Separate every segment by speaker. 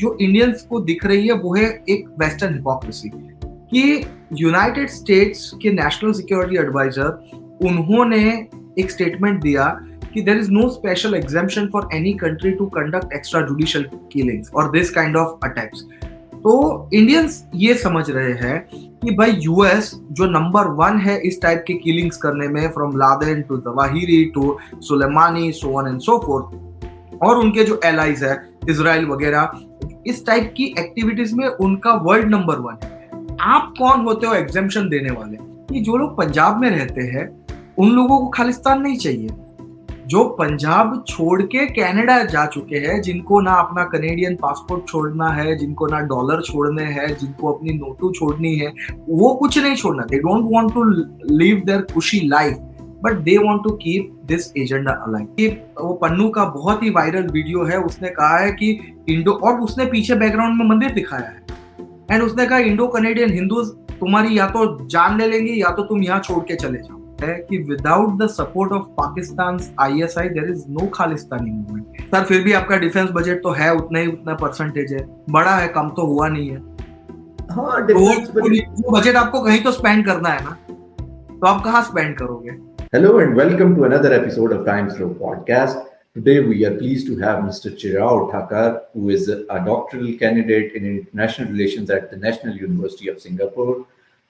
Speaker 1: जो इंडियंस को दिख रही है वो है एक वेस्टर्न हिपोक्रेसी कि यूनाइटेड स्टेट्स के नेशनल सिक्योरिटी एडवाइजर उन्होंने एक स्टेटमेंट दिया कि there is no special exemption for any country to conduct extra judicial killings और दिस काइंड ऑफ अटैक्स। तो इंडियंस ये समझ रहे हैं कि भाई यूएस जो नंबर 1 है इस टाइप के किलिंग्स करने में, from Laden to Zawahiri to Soleimani, so on and so forth, और उनके जो एलाइज है इजराइल वगैरह, इस टाइप की एक्टिविटीज में उनका वर्ल्ड नंबर 1 है। आप कौन होते हो एग्जेम्पशन देने वाले? कि जो लोग पंजाब में रहते हैं उन लोगों को खालिस्तान नहीं चाहिए। जो पंजाब छोड़ के कनाडा जा चुके हैं, जिनको ना अपना कनेडियन पासपोर्ट छोड़ना है, जिनको ना डॉलर छोड़ने हैं, जिनको अपनी नोटू छोड़नी है, वो कुछ नहीं छोड़ना। They don't want to live their cushy life, but they want to keep this agenda alive. वो पन्नू का बहुत ही वायरल वीडियो है, उसने कहा है कि इंडो, और उसने पीछे बैकग्राउंड में मंदिर दिखाया है, एंड उसने कहा इंडो कनेडियन हिंदूज तुम्हारी या तो जान ले लेंगे या तो तुम यहाँ छोड़ के चले जाओ। है कि without the support of Pakistan ISI there is no Khalistani movement. Sir फिर भी आपका डिफेंस बजट तो है उतना ही, उतना परसेंटेज है, बड़ा है, कम तो हुआ नहीं है।
Speaker 2: हाँ,
Speaker 1: वो बजट आपको कहीं तो स्पेंड करना है ना, तो आप कहाँ स्पेंड करोगे?
Speaker 2: Hello and welcome to another episode of Times Slow podcast. Today we are pleased to have Mr. Chirao Thakkar, who is a doctoral candidate in international relations at the National University of Singapore.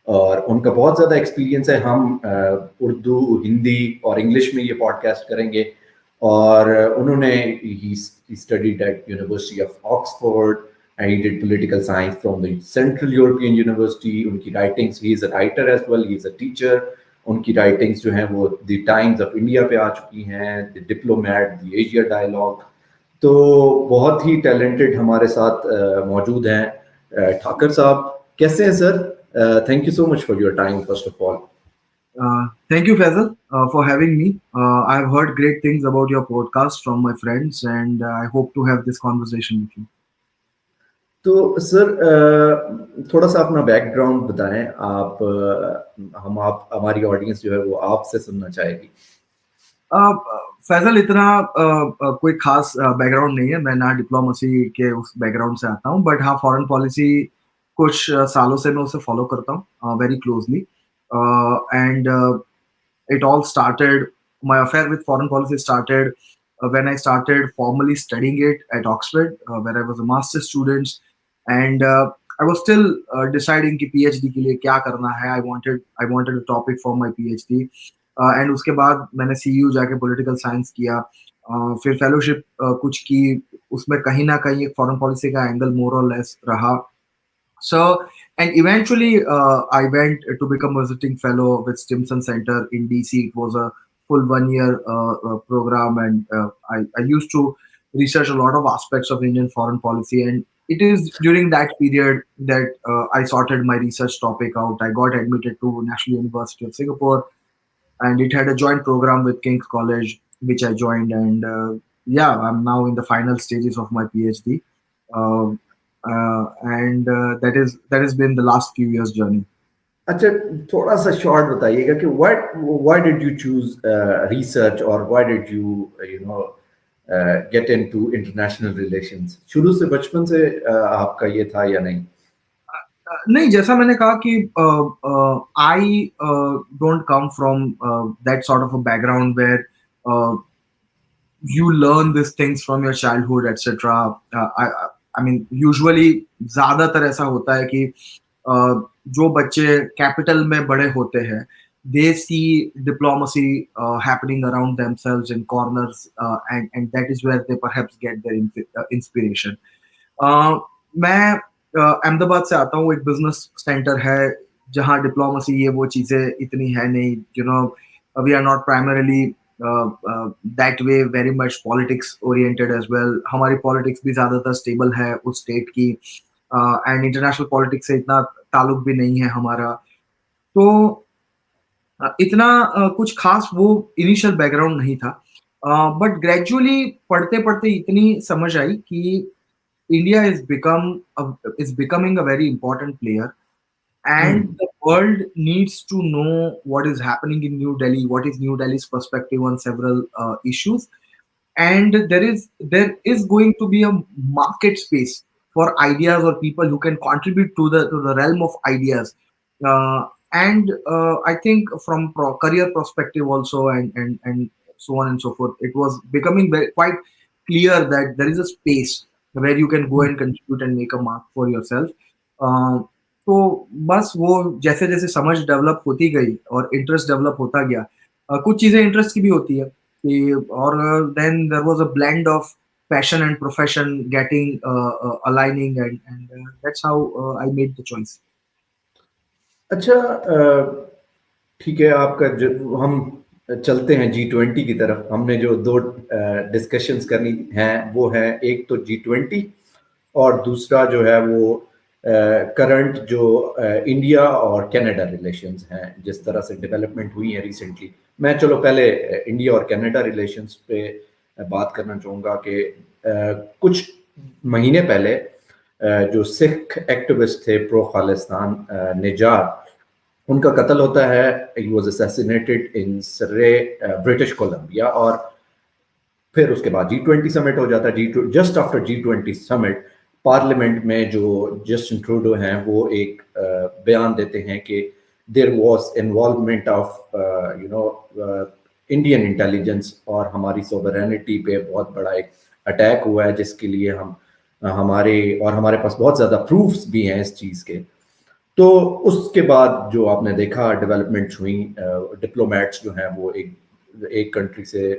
Speaker 2: और उनका बहुत ज़्यादा experience है। हम उर्दू, हिंदी और English में ये podcast करेंगे। और उन्होंने he studied at University of Oxford and he did political science from the Central European University. उनकी writings, he is a writer as well, he is a teacher. उनकी राइटिंग्स जो हैं वो द टाइम्स ऑफ इंडिया पे आ चुकी हैं, the Diplomat, the Asia Dialogue. तो बहुत ही टैलेंटेड हमारे साथ मौजूद हैं। ठाकर साहब कैसे हैं sir? Thank you so much for your time, first of all.
Speaker 1: Thank you, Faisal, for having me. I've heard great things about your podcast from my friends, and I hope to have this conversation with you.
Speaker 2: तो sir थोड़ा सा अपना background बताएं आप। हमारी audience जो है वो आपसे सुनना चाहेगी।
Speaker 1: फैजल, इतना कोई खास बैकग्राउंड नहीं है, मैं ना डिप्लोमेसी के उस बैकग्राउंड से आता हूँ, बट हाँ फॉरेन पॉलिसी कुछ सालों से मैं उसे फॉलो करता हूँ very closely, and it all started, my affair with foreign policy started when I started formally studying it at Oxford, where I was a master's student, and I was still deciding कि PhD के लिए क्या करना है. I wanted a topic for my PhD, and उसके बाद मैंने CU जाके political science किया, फिर fellowship कुछ की, उसमें कहीं ना कहीं एक foreign policy का angle more or less रहा. So, and eventually I went to become a visiting fellow with Stimson Center in DC. It was a full 1 year program, and I used to research a lot of aspects of Indian foreign policy. And it is during that period that I sorted my research topic out. I got admitted to National University of Singapore, and it had a joint program with King's College, which I joined. And yeah, I'm now in the final stages of my PhD. Uh, and that has been the last few years journey.
Speaker 2: अच्छा, थोड़ा सा short बताइएगा कि why did you choose research or why did you get into international relations? शुरू से बचपन से आपका ये था या नहीं?
Speaker 1: नहीं, जैसा मैंने कहा कि I don't come from that sort of a background where you learn these things from your childhood, etc. I mean, usually ज्यादातर ऐसा होता है कि जो बच्चे कैपिटल में बड़े होते हैं, they see diplomacy happening around themselves in corners, and that is where they perhaps get their inspiration. मैं अहमदाबाद से आता हूँ, एक बिजनेस सेंटर है जहाँ डिप्लोमेसी ये वो चीजें इतनी है नहीं, we are not primarily that way, very much politics oriented as well. हमारी politics भी ज़्यादातर stable है उस state की, and international politics से इतना ताल्लुक भी नहीं है हमारा, तो इतना कुछ खास वो initial background नहीं था, but gradually पढ़ते पढ़ते इतनी समझ आई कि India is becoming a very important player, and the world needs to know what is happening in New Delhi, what is New Delhi's perspective on several issues, and there is going to be a market space for ideas or people who can contribute to the realm of ideas. And I think from career perspective also, and so on and so forth, it was becoming quite clear that there is a space where you can go and contribute and make a mark for yourself. uh, तो बस वो जैसे जैसे समझ develop होती गई और interest develop होता गया, कुछ चीजें इंटरेस्ट की भी होती है कि, और then there was a blend of passion and profession getting aligning, and that's how I made the choice.
Speaker 2: अच्छा, ठीक है, आपका जो हम चलते हैं G20 की तरफ। हमने जो दो डिस्कशंस करनी हैं वो है, एक तो G20 और दूसरा जो है वो करंट जो इंडिया और कनाडा रिलेशंस हैं, जिस तरह से डेवलपमेंट हुई है रिसेंटली। मैं चलो पहले इंडिया और कनाडा रिलेशंस पे बात करना चाहूँगा कि कुछ महीने पहले जो सिख एक्टिविस्ट थे प्रो खालिस्तान, निजार, उनका कत्ल होता है। ही वाज असैसिनेटेड इन सरे, ब्रिटिश कोलंबिया। और फिर उसके बाद G20 समिट हो जाता है। Just after G20 summit parliament में जो जस्टिन ट्रूडो हैं वो एक बयान देते हैं कि there was involvement of Indian intelligence और हमारी सोवरेनिटी पे बहुत बड़ा एक अटैक हुआ है, जिसके लिए हमारे पास बहुत ज़्यादा प्रूफ्स भी हैं इस चीज़ के। तो उसके बाद जो आपने देखा डेवलपमेंट्स हुई, डिप्लोमेट्स जो हैं वो एक कंट्री से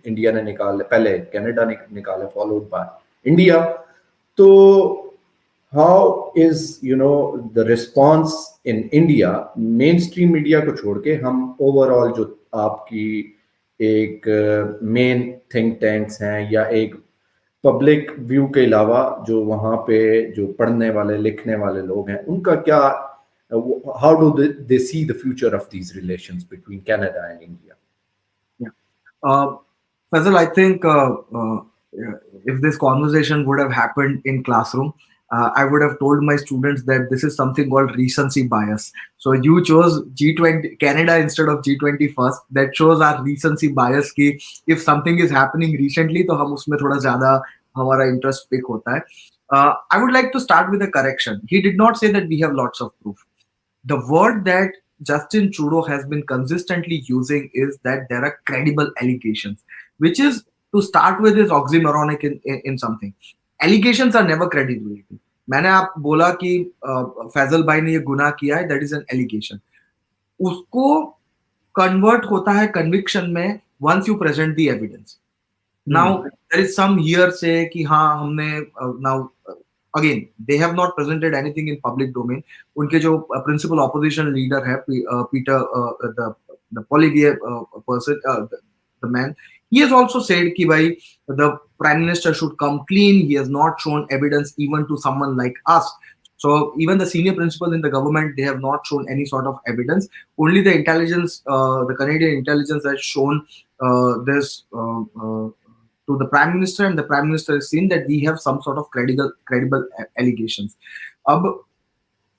Speaker 2: इंडिया ने निकाले, पहले कनाडा ने निकाले, फॉलोड बाय इंडिया। तो how is the response in India, main stream media को छोड़ के, हम ओवरऑल जो आपकी एक मेन थिंक टैंक्स हैं या एक पब्लिक व्यू के अलावा जो वहाँ पे जो पढ़ने वाले लिखने वाले लोग हैं, उनका क्या, how do they see the future of these relations between Canada and India?
Speaker 1: Fazal, I think if this conversation would have happened in classroom, I would have told my students that this is something called recency bias. So you chose G20 Canada instead of G20 first. That shows our recency bias कि if something is happening recently, तो हम उसमें थोड़ा ज़्यादा हमारा interest pick होता है. I would like to start with a correction. He did not say that we have lots of proof. The word that Justin Trudeau has been consistently using is that there are credible allegations, which is, to start with, is oxymoronic in something. Allegations are never credibility. मैंने आप बोला कि फैजल भाई ने ये गुनाह किया है, that is an allegation. उसको convert होता है conviction में once you present the evidence. Now there is some hearsay कि हाँ हमने now again they have not presented anything in public domain. उनके जो principal opposition leader है Peter the Poilievre person, the man, he has also said कि भाई the prime minister should come clean. He has not shown evidence even to someone like us. So even the senior principals in the government, they have not shown any sort of evidence. Only the intelligence, the Canadian intelligence has shown this to the prime minister, and the prime minister has seen that we have some sort of credible allegations. अब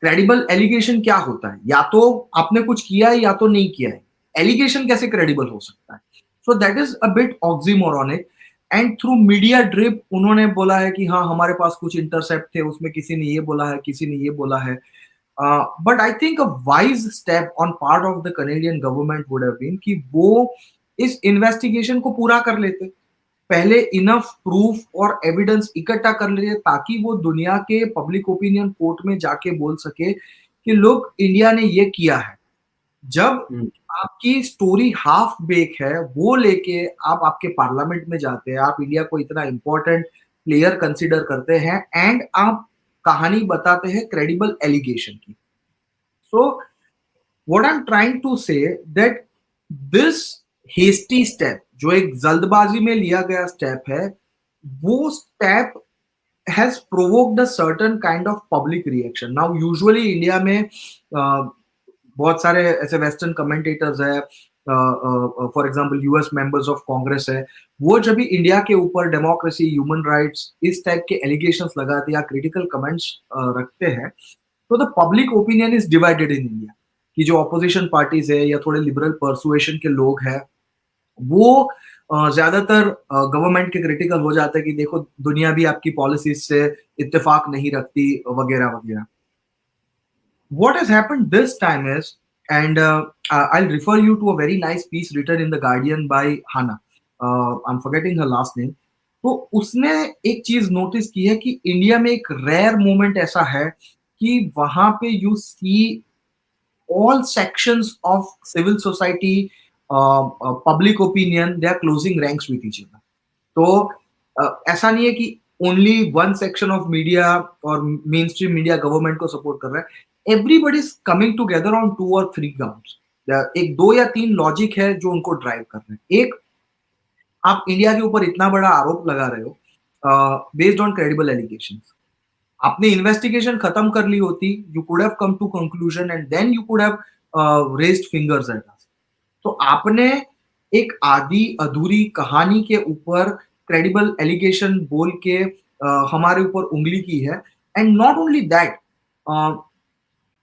Speaker 1: credible allegation क्या होता है? या तो आपने कुछ किया है या तो नहीं किया है. Allegation कैसे credible हो सकता है? So that is a bit oxymoronic. And through media drip उन्होंने बोला है कि हाँ हमारे पास कुछ intercept थे, उसमें किसी ने ये बोला है, किसी ने ये बोला है. But I think a wise step on part of the Canadian government would have been कि वो इस investigation को पूरा कर लेते. पहले इनफ प्रूफ और एविडेंस इकट्ठा कर लिए ताकि वो दुनिया के पब्लिक ओपिनियन कोर्ट में जाके बोल सके कि लोग, इंडिया ने ये किया है. जब आपकी स्टोरी हाफ बेक है, वो लेके आप आपके पार्लियामेंट में जाते हैं, आप इंडिया को इतना इंपॉर्टेंट प्लेयर कंसीडर करते हैं एंड आप कहानी बताते हैं क्रेडिबल एलिगेशन की. So what I am trying to say that this hasty step, जो एक जल्दबाजी में लिया गया स्टेप है, वो step has provoked a certain kind of public reaction. Now usually India में बहुत सारे ऐसे वेस्टर्न कमेंटेटर्स है, for example US members of Congress है, वो जब भी इंडिया के ऊपर डेमोक्रेसी, ह्यूमन राइट्स, इस टाइप के एलिगेशंस लगाते या क्रिटिकल कमेंट्स रखते हैं, तो the public opinion is divided in India. कि जो ऑपोजिशन पार्टीज है या थोड़े लिबरल परसुएशन के लोग हैं, वो ज्यादातर गवर्नमेंट के क्रिटिकल हो जाते हैं कि देखो दुनिया भी आपकी पॉलिसीज से इत्तेफाक नहीं रखती वगैरह वगैरह. What has happened this time is, and I'll refer you to a very nice piece written in the Guardian by Hannah. I'm forgetting her last name. तो उसने एक चीज नोटिस की है कि इंडिया में एक रेयर मोमेंट ऐसा है कि वहां पे you see all sections of civil society, public opinion, they are closing ranks with each other. तो ऐसा नहीं है कि only one section of media और मेन स्ट्रीम मीडिया गवर्नमेंट को सपोर्ट कर रहा है. Everybody is coming together on 2 or 3 grounds. एक 2 या 3 लॉजिक है जो उनको ड्राइव कर रहे हैं. एक, आप इंडिया के ऊपर इतना बड़ा आरोप लगा रहे हो बेस्ड ऑन क्रेडिबल एलिगेशंस. आपने इन्वेस्टिगेशन खत्म कर ली होती, you could have come to conclusion and then you could have raised fingers at us. तो आपने एक आधी अधूरी कहानी के ऊपर क्रेडिबल एलिगेशन बोल के हमारे ऊपर उंगली की है. And not only that,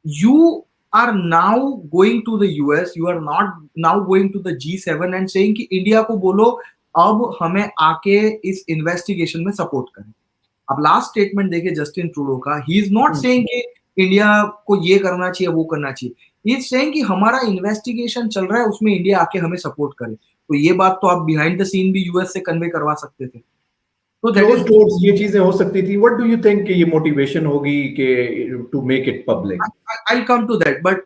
Speaker 1: you are now going to the US, you are not now going to the G7 and saying कि इंडिया को बोलो अब हमें आके इस इन्वेस्टिगेशन में सपोर्ट करें. अब लास्ट स्टेटमेंट देखे जस्टिन ट्रूडो का, ही इज नॉट सेइंग कि इंडिया को ये करना चाहिए वो करना चाहिए. ही इज सेइंग कि हमारा इन्वेस्टिगेशन चल रहा है उसमें इंडिया आके हमें सपोर्ट करे. तो ये बात तो आप बिहाइंड द सीन भी यूएस से कन्वे करवा सकते थे. तो
Speaker 2: क्लोज डोर्स ये चीजें हो सकती थी. व्हाट डू यू थिंक कि ये मोटिवेशन होगी कि to make it public?
Speaker 1: I'll come to that, but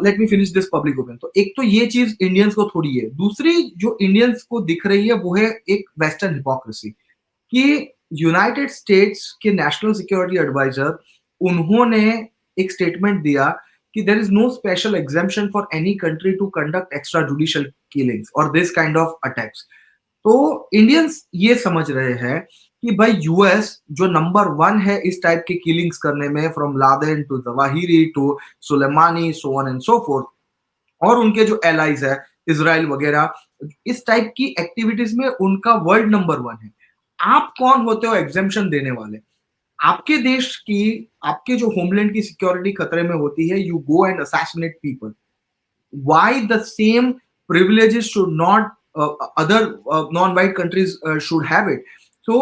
Speaker 1: let me finish this public opinion. तो एक तो ये चीज इंडियंस को थोड़ी है. दूसरी जो इंडियंस को दिख रही है वो है एक वेस्टर्न हिपोक्रेसी कि यूनाइटेड स्टेट्स के नेशनल सिक्योरिटी एडवाइजर उन्होंने एक स्टेटमेंट दिया कि there is no special exemption for any country to conduct extra judicial killings और दिस काइंड ऑफ अटैक्स. तो इंडियंस ये समझ रहे हैं कि भाई यूएस जो नंबर 1 है इस टाइप के किलिंग्स करने में, from Laden to Zawahiri to Soleimani, so on and so forth, और उनके जो एलाइज है इजराइल वगैरह, इस टाइप की एक्टिविटीज में उनका वर्ल्ड नंबर 1 है. आप कौन होते हो एग्जेम्पशन देने वाले? आपके देश की, आपके जो होमलैंड की सिक्योरिटी खतरे में होती है, you go and assassinate people. Why the same privileges should not other non-white countries should have it? So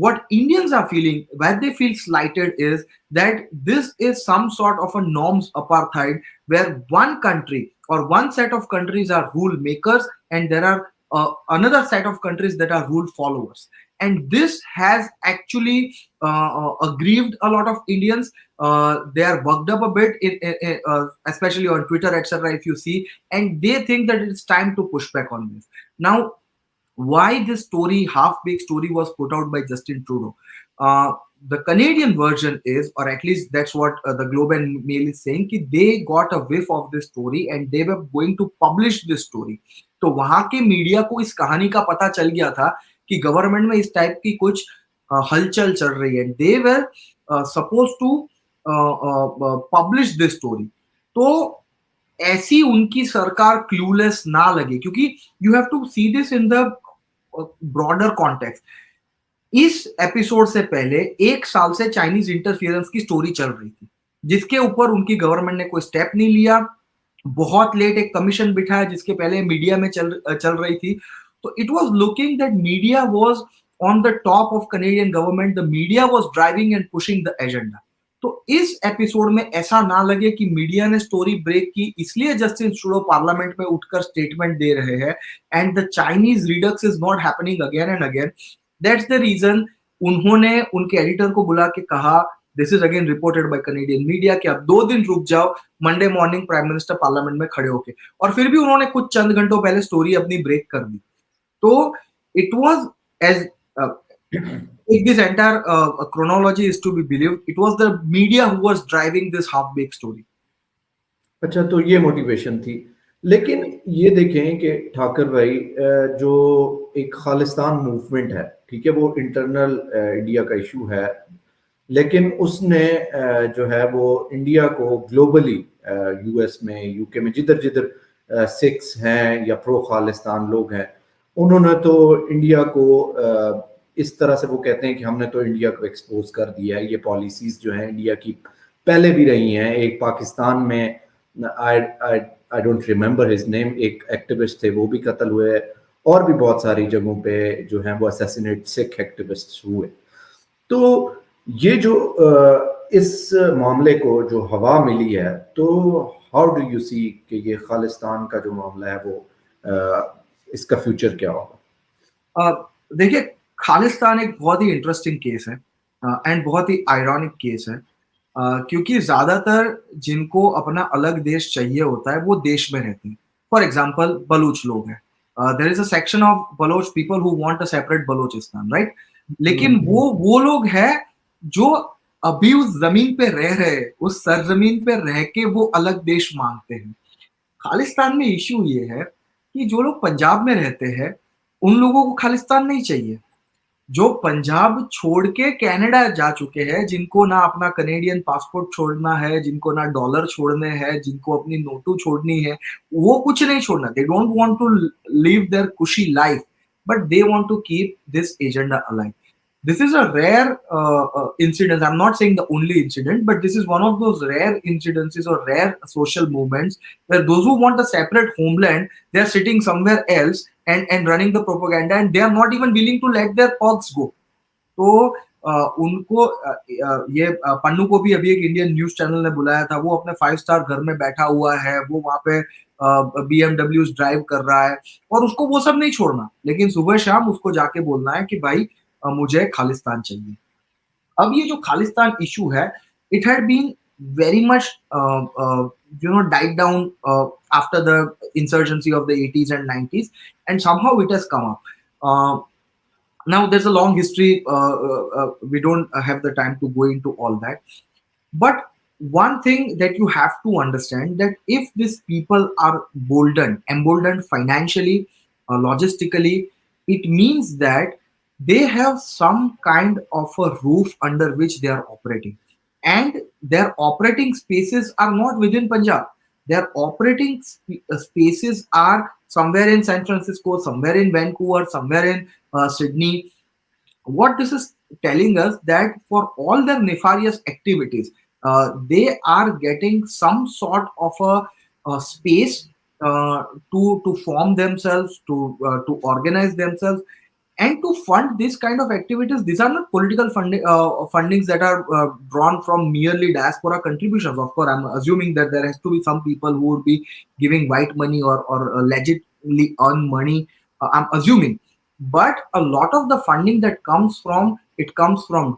Speaker 1: what Indians are feeling, where they feel slighted, is that this is some sort of a norms apartheid where one country or one set of countries are rule makers and there are another set of countries that are rule followers. And this has actually aggrieved a lot of Indians. They are worked up a bit, especially on Twitter, etc. If you see, and they think that it's time to push back on this. Now, why this story, half-baked story, was put out by Justin Trudeau? The Canadian version is, or at least that's what the Globe and Mail is saying, कि they got a whiff of this story and they were going to publish this story. तो वहां के media को इस कहानी का पता चल गया था कि गवर्नमेंट में इस टाइप की कुछ हलचल चल रही है. They were suppose to publish this story. तो ऐसी उनकी सरकार क्लूलेस ना लगे, क्योंकि you have to see this in the broader context. इस एपिसोड से पहले 1 साल से चाइनीज इंटरफियरेंस की स्टोरी चल रही थी जिसके ऊपर उनकी गवर्नमेंट ने कोई स्टेप नहीं लिया. बहुत लेट एक कमीशन बिठाया जिसके पहले मीडिया में चल रही थी. तो it was looking that media was on the top of Canadian government. The media was driving and pushing the agenda. तो इस एपिसोड में ऐसा ना लगे कि मीडिया ने स्टोरी ब्रेक की, इसलिए जस्टिन ट्रूडो पार्लियामेंट में उठकर स्टेटमेंट दे रहे हैं. And the Chinese redux is not happening again and again. That's the reason उन्होंने उनके एडिटर को बुला के कहा, this is again reported by Canadian media, कि आप 2 दिन रुक जाओ. Monday morning prime minister parliament में खड़े होके, और फिर भी उन्होंने कुछ चंद घंटों पहले स्टोरी अपनी ब्रेक कर दी. तो it was as if this entire chronology is to be believed, it was the media who was driving this half-baked story.
Speaker 2: अच्छा, तो ये मोटिवेशन थी. लेकिन ये देखें कि ठाकर भाई, जो एक खालिस्तान मूवमेंट है, ठीक है, वो इंटरनल इंडिया का इशू है, लेकिन उसने जो है वो इंडिया को ग्लोबली, यूएस में, यूके में, जिधर जिधर सिख्स हैं या प्रो खालिस्तान लोग हैं, उन्होंने तो इंडिया को इस तरह से, वो कहते हैं कि हमने तो इंडिया को एक्सपोज कर दिया है. ये पॉलिसीज जो हैं इंडिया की पहले भी रही हैं. एक पाकिस्तान में, I don't remember his name, एक एक्टिविस्ट थे, वो भी कत्ल हुए. और भी बहुत सारी जगहों पे जो है वो असैसिनेट सिख एक्टिविस्ट हुए। तो ये जो इस मामले को जो हवा मिली है, तो हाउ डू यू सी कि ये खालिस्तान का जो मामला है वो इसका फ्यूचर क्या होगा?
Speaker 1: देखिए, खालिस्तान एक बहुत ही इंटरेस्टिंग केस है एंड बहुत ही आयरॉनिक केस है, क्योंकि ज्यादातर जिनको अपना अलग देश चाहिए होता है वो देश में रहते हैं। फॉर एग्जाम्पल बलूच लोग हैं, there is a section of Baloch people who want a separate Balochistan, right? लेकिन वो लोग हैं जो अभी उस जमीन पे रह रहे, उस सरजमीन पे रह के वो अलग देश मांगते हैं। खालिस्तान में इश्यू ये है कि जो लोग पंजाब में रहते हैं उन लोगों को खालिस्तान नहीं चाहिए। जो पंजाब छोड़ के कनाडा जा चुके हैं, जिनको ना अपना कनेडियन पासपोर्ट छोड़ना है, जिनको ना डॉलर छोड़ने हैं, जिनको अपनी नोटू छोड़नी है, वो कुछ नहीं छोड़ना। They don't want to live their cushy life, but they want to keep this agenda alive. This is a rare incident. I'm not saying the only incident, but this is one of those rare incidences or rare social movements where those who want a separate homeland, they are sitting somewhere else and running the propaganda, and they are not even willing to let their pogs go. तो उनको ये पन्नू को भी अभी एक Indian news channel ने बुलाया था। वो अपने 5 स्टार घर में बैठा हुआ है, वो वहां पे BMW ड्राइव कर रहा है और उसको वो सब नहीं छोड़ना, लेकिन सुबह शाम उसको जाके बोलना है कि भाई मुझे खालिस्तान चाहिए। अब ये जो खालिस्तान इशू है, it had been very much died down after the insurgency of the 80s and 90s, and somehow it has come up. Now there's a long history. We don't have the time to go into all that, but one thing that you have to understand, that if these people are emboldened financially, logistically, it means that they have some kind of a roof under which they are operating, and their operating spaces are not within Punjab. Their operating spaces are somewhere in San Francisco, somewhere in Vancouver, somewhere in Sydney. What this is telling us, that for all their nefarious activities, they are getting some sort of a space to form themselves, to organize themselves, and to fund this kind of activities. These are not political fundings that are drawn from merely diaspora contributions. Of course, I'm assuming that there has to be some people who would be giving white money or legitimately earn money. I'm assuming, but a lot of the funding that comes from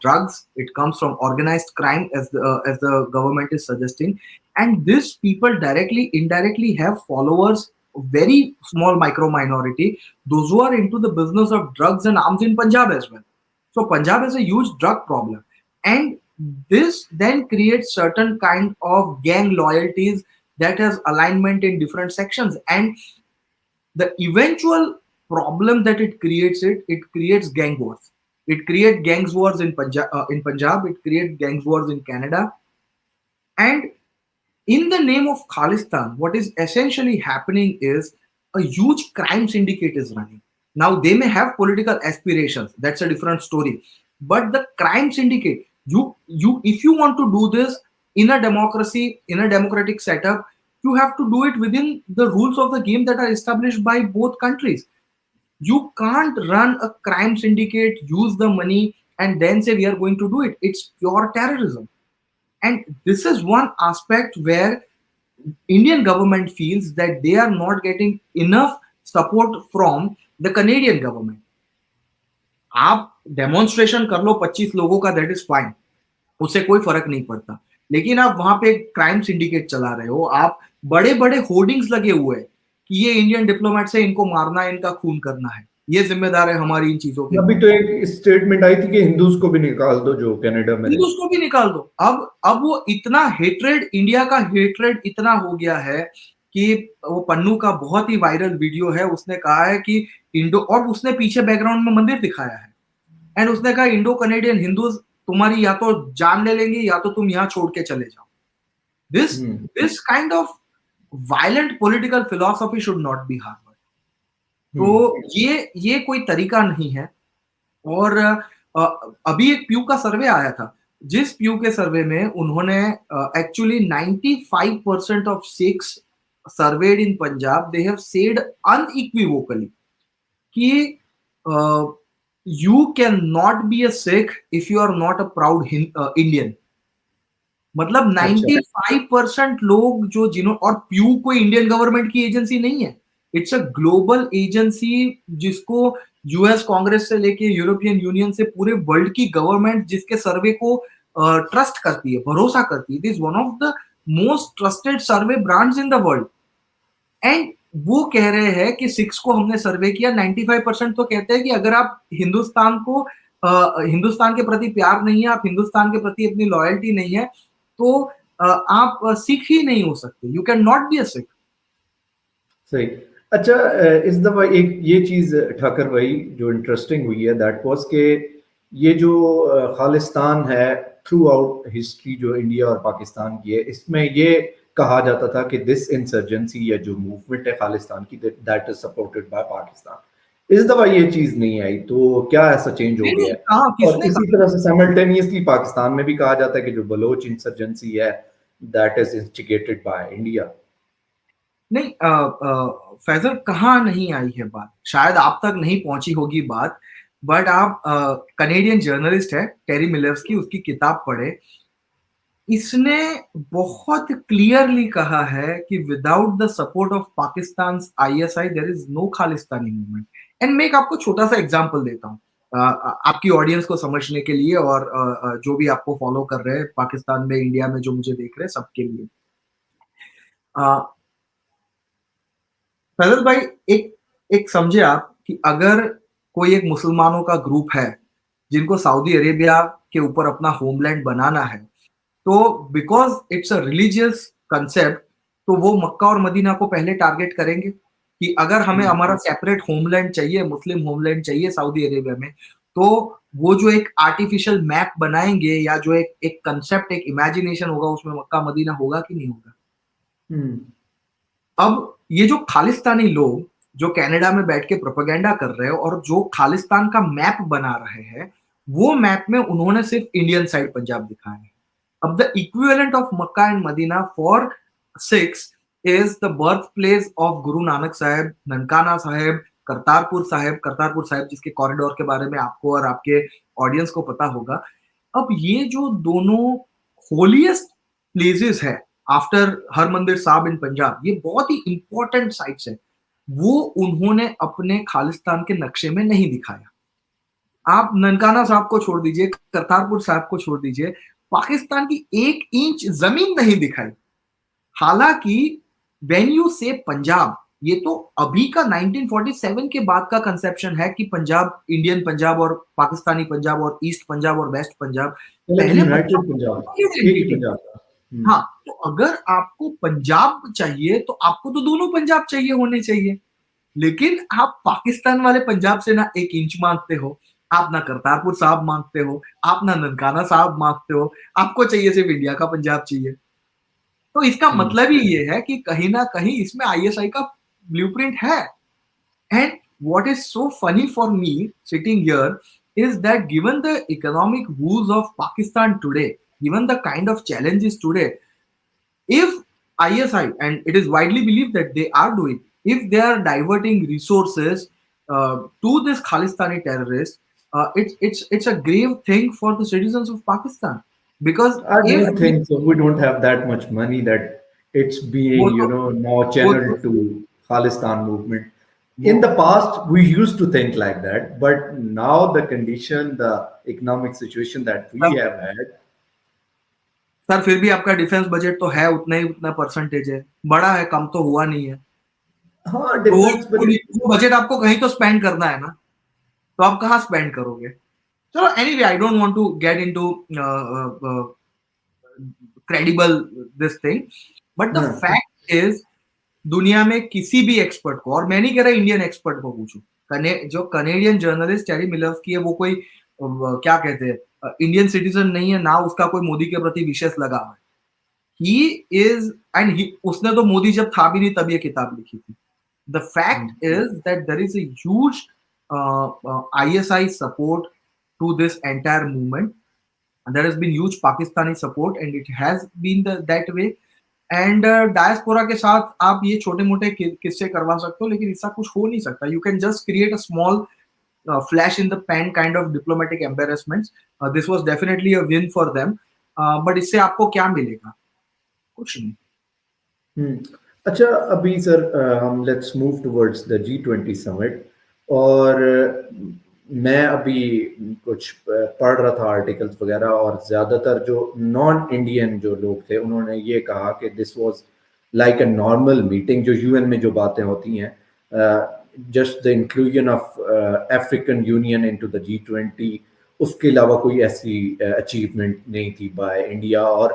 Speaker 1: drugs, it comes from organized crime, as the government is suggesting, and these people directly indirectly have followers, very small micro minority, those who are into the business of drugs and arms in Punjab as well. So Punjab has a huge drug problem, and this then creates certain kind of gang loyalties that has alignment in different sections, and the eventual problem that it creates gang wars. It creates gangs wars in Punjab. It creates gangs wars in Canada, and in the name of Khalistan, what is essentially happening is a huge crime syndicate is running. Now, they may have political aspirations. That's a different story. But the crime syndicate, if you want to do this in a democracy, in a democratic setup, you have to do it within the rules of the game that are established by both countries. You can't run a crime syndicate, use the money, and then say we are going to do it. It's pure terrorism. And this is one aspect where Indian government feels that they are not getting enough support from the Canadian government. आप demonstration कर लो 25 लोगों का, that is fine, उससे कोई फर्क नहीं पड़ता। लेकिन आप वहां पे क्राइम सिंडिकेट चला रहे हो, आप बड़े बड़े होर्डिंग्स लगे हुए हैं कि ये इंडियन डिप्लोमेट से, इनको मारना है, इनका खून करना है, ये जिम्मेदार है हमारी इन चीजों की।
Speaker 2: अभी तो एक स्टेटमेंट आई थी कि हिंदूज को भी निकाल दो जो कनाडा में,
Speaker 1: हिंदूज को भी निकाल दो। अब वो इतना हेट्रेड, इंडिया का हेट्रेड इतना हो गया है कि वो पन्नू का बहुत ही वायरल वीडियो है, उसने कहा है कि इंडो, और उसने पीछे बैकग्राउंड में मंदिर दिखाया है, एंड उसने कहा इंडो कनेडियन हिंदूज तुम्हारी या तो जान ले लेंगे या तो तुम यहाँ छोड़ के चले जाओ। This kind of violent political philosophy should not be Harvard. तो ये कोई तरीका नहीं है। और अभी एक प्यू का सर्वे आया था, जिस प्यू के सर्वे में उन्होंने actually 95% of Sikhs surveyed in Punjab, they have said unequivocally कि you can not be a Sikh if you are not a proud Indian. मतलब
Speaker 2: अच्छा
Speaker 1: 95% लोग जो जिन्हों और प्यू कोई इंडियन गवर्नमेंट की एजेंसी नहीं है, इट्स अ ग्लोबल एजेंसी जिसको यूएस कांग्रेस से लेके यूरोपियन यूनियन से पूरे वर्ल्ड की गवर्नमेंट जिसके सर्वे को ट्रस्ट करती है, भरोसा करती है। It is one of the most trusted survey brands in the world. And वो कह रहे हैं कि सिक्स को हमने सर्वे किया, 95% तो कहते हैं कि अगर आप हिंदुस्तान को हिंदुस्तान के प्रति प्यार नहीं है, आप हिंदुस्तान के प्रति अपनी लॉयल्टी नहीं है, तो आप सिख ही नहीं हो सकते। You can not be a Sikh.
Speaker 2: सही। अच्छा, इस दफा एक ये चीज ठाकर भाई जो इंटरेस्टिंग हुई है दैट वाज के ये जो खालिस्तान है थ्रू आउट हिस्ट्री जो इंडिया और पाकिस्तान की है, इसमें ये कहा जाता था कि दिस इंसर्जेंसी या जो मूवमेंट है खालिस्तान की that is supported by Pakistan. इस दफा ये चीज नहीं आई, तो क्या ऐसा चेंज हो
Speaker 1: नहीं
Speaker 2: गया
Speaker 1: नहीं,
Speaker 2: है?
Speaker 1: कहा
Speaker 2: और
Speaker 1: किसने
Speaker 2: इसी
Speaker 1: कहा?
Speaker 2: तरह से साइमल्टेनियसली पाकिस्तान में भी कहा जाता है कि जो बलोच इंसर्जेंसी है that is instigated by India.
Speaker 1: नहीं, फैजल कहाँ नहीं आई है बात, शायद आप तक नहीं पहुंची होगी बात। बट आप कनेडियन जर्नलिस्ट है टेरी मिलर्स की, उसकी किताब पढ़े। इसने बहुत क्लियरली कहा है कि without the support of Pakistan ISI there is no Khalistani movement. And मैं एक आपको छोटा सा एग्जांपल देता हूँ आपकी ऑडियंस को समझने के लिए, और जो भी आपको फॉलो कर रहे हैं पाकिस्तान में, इंडिया में जो मुझे देख रहे हैं, सबके लिए। फैजल भाई, एक एक समझे आप कि अगर कोई एक मुसलमानों का ग्रुप है जिनको सऊदी अरेबिया के ऊपर अपना होमलैंड बनाना है, तो because it's a religious concept, तो वो मक्का और मदीना को पहले टारगेट करेंगे कि अगर हमें हमारा सेपरेट होमलैंड चाहिए, मुस्लिम होमलैंड चाहिए सऊदी अरेबिया में, तो वो जो एक आर्टिफिशियल मैप बनाएंगे या जो एक एक कंसेप्ट, एक इमेजिनेशन होगा, उसमें मक्का मदीना होगा कि नहीं होगा।
Speaker 2: हम्म।
Speaker 1: अब ये जो खालिस्तानी लोग जो कनाडा में बैठ के प्रोपेगेंडा कर रहे हैं और जो खालिस्तान का मैप बना रहे हैं, वो मैप में उन्होंने सिर्फ इंडियन साइड पंजाब दिखाया है। अब the equivalent of Mecca and Medina for Sikhs is the birth place of Guru Nanak साहेब, ननकाना साहेब, करतारपुर साहेब जिसके कॉरिडोर के बारे में आपको और आपके ऑडियंस को पता होगा। अब ये जो दोनों होलीएस्ट प्लेसेस है आफ्टर हरमंदिर साहिब इन पंजाब, ये बहुत ही इंपॉर्टेंट साइट्स है, वो उन्होंने अपने खालिस्तान के नक्शे में नहीं दिखाया। आप ननकाना साहब को छोड़ दीजिए, करतारपुर साहब को छोड़ दीजिए, पाकिस्तान की 1 इंच जमीन नहीं दिखाई। हालांकि व्हेन यू से पंजाब, ये तो अभी का 1947 के बाद का कंसेप्शन है कि पंजाब, इंडियन पंजाब और पाकिस्तानी पंजाब और ईस्ट पंजाब और वेस्ट पंजाब।
Speaker 2: मतलब
Speaker 1: पहले
Speaker 2: यूनाइटेड
Speaker 1: पंजाब
Speaker 2: पंजाब, एक ही
Speaker 1: आइडेंटिटी।
Speaker 2: पंजाब था।
Speaker 1: हाँ, तो अगर आपको पंजाब चाहिए तो आपको तो दोनों पंजाब चाहिए होने चाहिए। लेकिन आप पाकिस्तान वाले पंजाब से ना 1 इंच मांगते हो, आप ना करतारपुर साहब मांगते हो, आप ना ननकाना साहब मांगते हो, आपको चाहिए सिर्फ इंडिया का पंजाब चाहिए। तो इसका
Speaker 2: हम्म।
Speaker 1: मतलब ही ये है कि कहीं ना कहीं इसमें आईएसआई का ब्लूप्रिंट है। And what is so funny for me sitting here is that given the economic woes of Pakistan today, given the kind of challenges today, if ISI, and it is widely believed that they are doing, if they are diverting resources to this Khalistani terrorists, it's a grave thing for the citizens of Pakistan, because
Speaker 2: I
Speaker 1: if
Speaker 2: don't think so. We don't have that much money that it's
Speaker 1: वो
Speaker 2: being,
Speaker 1: तो
Speaker 2: now
Speaker 1: वो तो
Speaker 2: channeled to Khalistan movement.
Speaker 1: वो
Speaker 2: In the past, we used to think like that, but now the condition, the economic situation that we
Speaker 1: सब
Speaker 2: have had,
Speaker 1: sir, फिर भी आपका defence budget तो है उतना ही, उतना परसेंटेज है, बड़ा है, कम तो हुआ नहीं है।
Speaker 2: हाँ,
Speaker 1: तो
Speaker 2: defense budget.
Speaker 1: वो बजट आपको कहीं तो स्पेंड करना है ना, तो आप कहाँ स्पेंड करोगे? चलो, anyway, I don't want to get into credible this thing, but the
Speaker 2: हाँ,
Speaker 1: फैक्ट इज, दुनिया में किसी भी एक्सपर्ट को, और मैं नहीं कह रहा इंडियन एक्सपर्ट को पूछूं, जो कनेडियन जर्नलिस्ट टेरी मिलर्स की है, वो कोई क्या कहते हैं, इंडियन सिटीजन नहीं है ना, उसका कोई मोदी के प्रति विशेष लगा है। ही इज, एंड ही, उसने तो मोदी जब था भी नहीं तब ये किताब लिखी थी। The fact is that there is a huge ISI support to this entire movement, and there has been huge Pakistani support, and it has been that way. And diaspora के साथ आप ये छोटे मोटे किस्से करवा सकते हो, लेकिन इसका कुछ हो नहीं सकता. You can just create a small flash in the pan kind of diplomatic embarrassments. This was definitely a win for them. But इससे आपको क्या मिलेगा? कुछ नहीं.
Speaker 2: अच्छा, अभी सर हम let's move towards the G20 summit. और मैं अभी कुछ पढ़ रहा था आर्टिकल्स वगैरह, और ज़्यादातर जो नॉन इंडियन जो लोग थे उन्होंने ये कहा कि this was like a normal meeting. जो यूएन में जो बातें होती हैं, just the inclusion of African union into the G20, उसके अलावा कोई ऐसी अचीवमेंट नहीं थी बाय इंडिया. और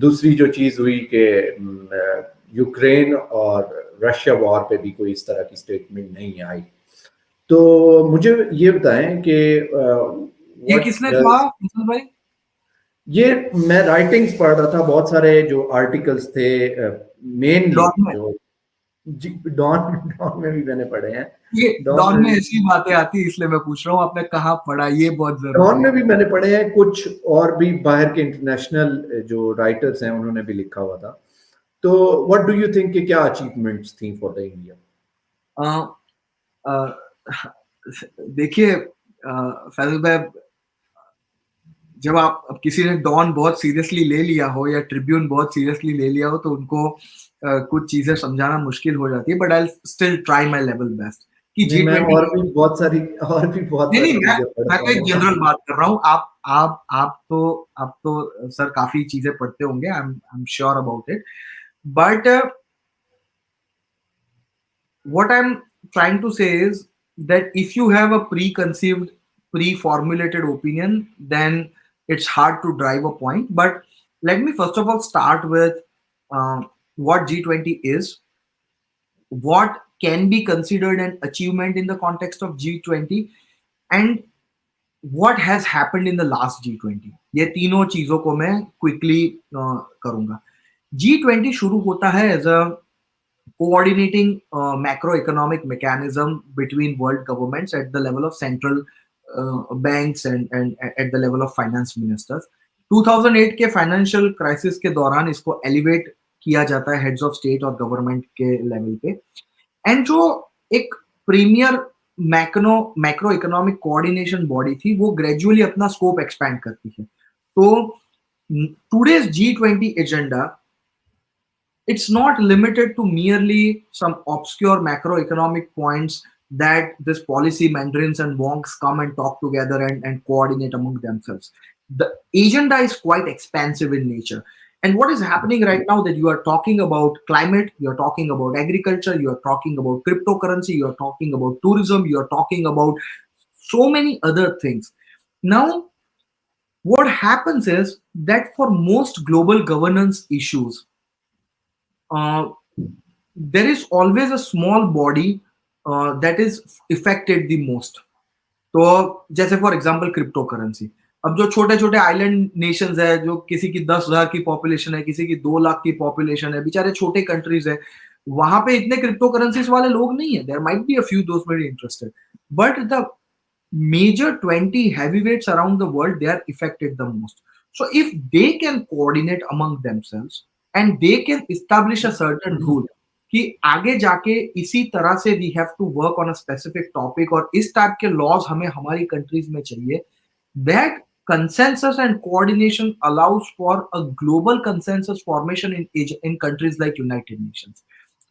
Speaker 2: दूसरी जो चीज़ हुई कि यूक्रेन और रशिया वॉर पे भी कोई इस तरह की स्टेटमेंट नहीं आई. तो मुझे ये बताएं कि
Speaker 1: ये किसने कहा, मिशन भाई?
Speaker 2: ये मैं राइटिंग्स पढ़ रहा था, बहुत सारे जो आर्टिकल्स थे मेनली
Speaker 1: डॉन में.
Speaker 2: जो डॉन डॉन में भी मैंने पढ़े हैं.
Speaker 1: ये
Speaker 2: डॉन
Speaker 1: डॉन में
Speaker 2: में
Speaker 1: ऐसी बातें आती है, इसलिए मैं पूछ रहा हूँ आपने कहाँ पढ़ा, ये बहुत
Speaker 2: डॉन
Speaker 1: जरूरी
Speaker 2: में
Speaker 1: है.
Speaker 2: भी मैंने पढ़े हैं. कुछ और भी बाहर के इंटरनेशनल जो राइटर्स हैं उन्होंने भी लिखा हुआ था. तो व्हाट डू यू थिंक कि क्या अचीवमेंट्स थी फॉर द इंडिया?
Speaker 1: अ, अ, देखिए फैजल भाई, जब आप अब किसी ने डॉन बहुत सीरियसली ले लिया हो या ट्रिब्यून बहुत सीरियसली ले लिया हो, तो उनको कुछ चीजें समझाना मुश्किल हो जाती है. But I still try my level best कि
Speaker 2: नहीं, मैं
Speaker 1: G20.
Speaker 2: और भी बहुत
Speaker 1: नहीं
Speaker 2: सारी
Speaker 1: नहीं,
Speaker 2: चीजें
Speaker 1: मैं
Speaker 2: पढ़ता
Speaker 1: तो एक
Speaker 2: हूँ.
Speaker 1: जनरल बात कर रहा हूँ. आप तो सर काफी चीजें पढ़ते होंगे. I am sure about it. But what I'm trying to say is that if you have a preconceived, pre-formulated opinion, then it's hard to drive a point. But let me first of all start with what G20 is, what can be considered an achievement in the context of G20, and what has happened in the last G20. ये तीनों चीजों को मैं quickly करूंगा. G20 शुरू होता है as a coordinating macroeconomic mechanism between world governments at the level of central banks and at the level of finance ministers. 2008 के फाइनेंशियल क्राइसिस के दौरान इसको एलिवेट किया जाता है हेड्स ऑफ स्टेट और गवर्नमेंट के लेवल पे. एंड जो एक premier macroeconomic coordination body थी, वो ग्रेजुअली अपना स्कोप एक्सपैंड करती है. तो today's G20 agenda, it's not limited to merely some obscure macroeconomic points that this policy mandarins and wonks come and talk together and coordinate among themselves. The agenda is quite expansive in nature. And what is happening right now, that you are talking about climate, you're talking about agriculture, you're talking about cryptocurrency, you're talking about tourism, you're talking about so many other things. Now, what happens is that for most global governance issues, uh, there is always a small body that is affected the most. तो जैसे for example crypto currency. अब जो छोटे छोटे island Nations है, जो किसी की 10,000 की पॉपुलेशन है, किसी की 2 लाख की पॉपुलेशन है, बेचारे छोटे कंट्रीज है, वहां पे इतने क्रिप्टो करेंसीज वाले लोग नहीं है. There might be a few those very interested, but the major 20 heavyweights around the world, they are affected the most. So if they can coordinate among themselves and they can establish a certain rule कि आगे जाके इसी तरह से we have to work on a specific topic, और इस type के laws हमें हमारी कंट्रीज में चाहिए, that consensus and coordination allows for a global consensus formation in countries like United Nations.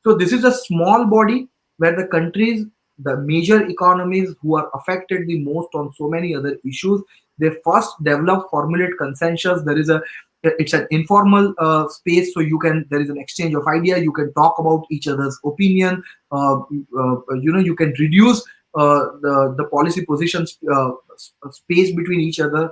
Speaker 1: So this is a small body where the countries, the major economies who are affected the most on so many other issues, they first develop, formulate consensus. There is a, it's an informal space, so you can, there is an exchange of idea, you can talk about each other's opinion. You can reduce the policy positions space between each other,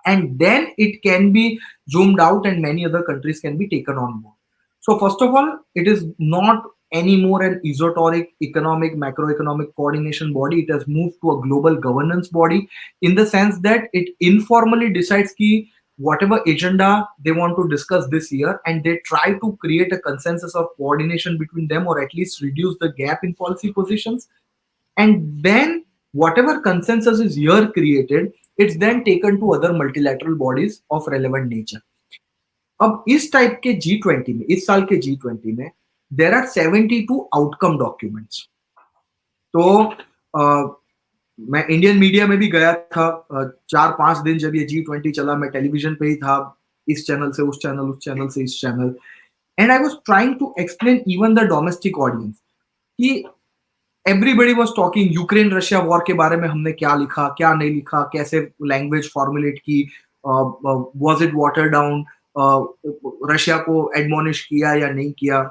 Speaker 1: and then it can be zoomed out and many other countries can be taken on board. So first of all, it is not anymore an esoteric economic macroeconomic coordination body. It has moved to a global governance body, in the sense that it informally decides ki whatever agenda they want to discuss this year, and they try to create a consensus of coordination between them, or at least reduce the gap in policy positions. And then whatever consensus is here created, it's then taken to other multilateral bodies of relevant nature. अब इस type के G20 में, इस साल के G20 में there are 72 outcome documents. तो मैं इंडियन मीडिया में भी गया था 4-5 दिन जब ये G20 चला, मैं टेलीविजन पे ही था, इस चैनल से उस चैनल, उस चैनल से इस channel, and I was trying to explain even the domestic audience कि everybody was talking Ukraine Russia war के बारे में, हमने क्या लिखा क्या नहीं लिखा, कैसे लैंग्वेज फॉर्मुलेट की, was it water down, Russia को एडमोनिश किया या नहीं किया।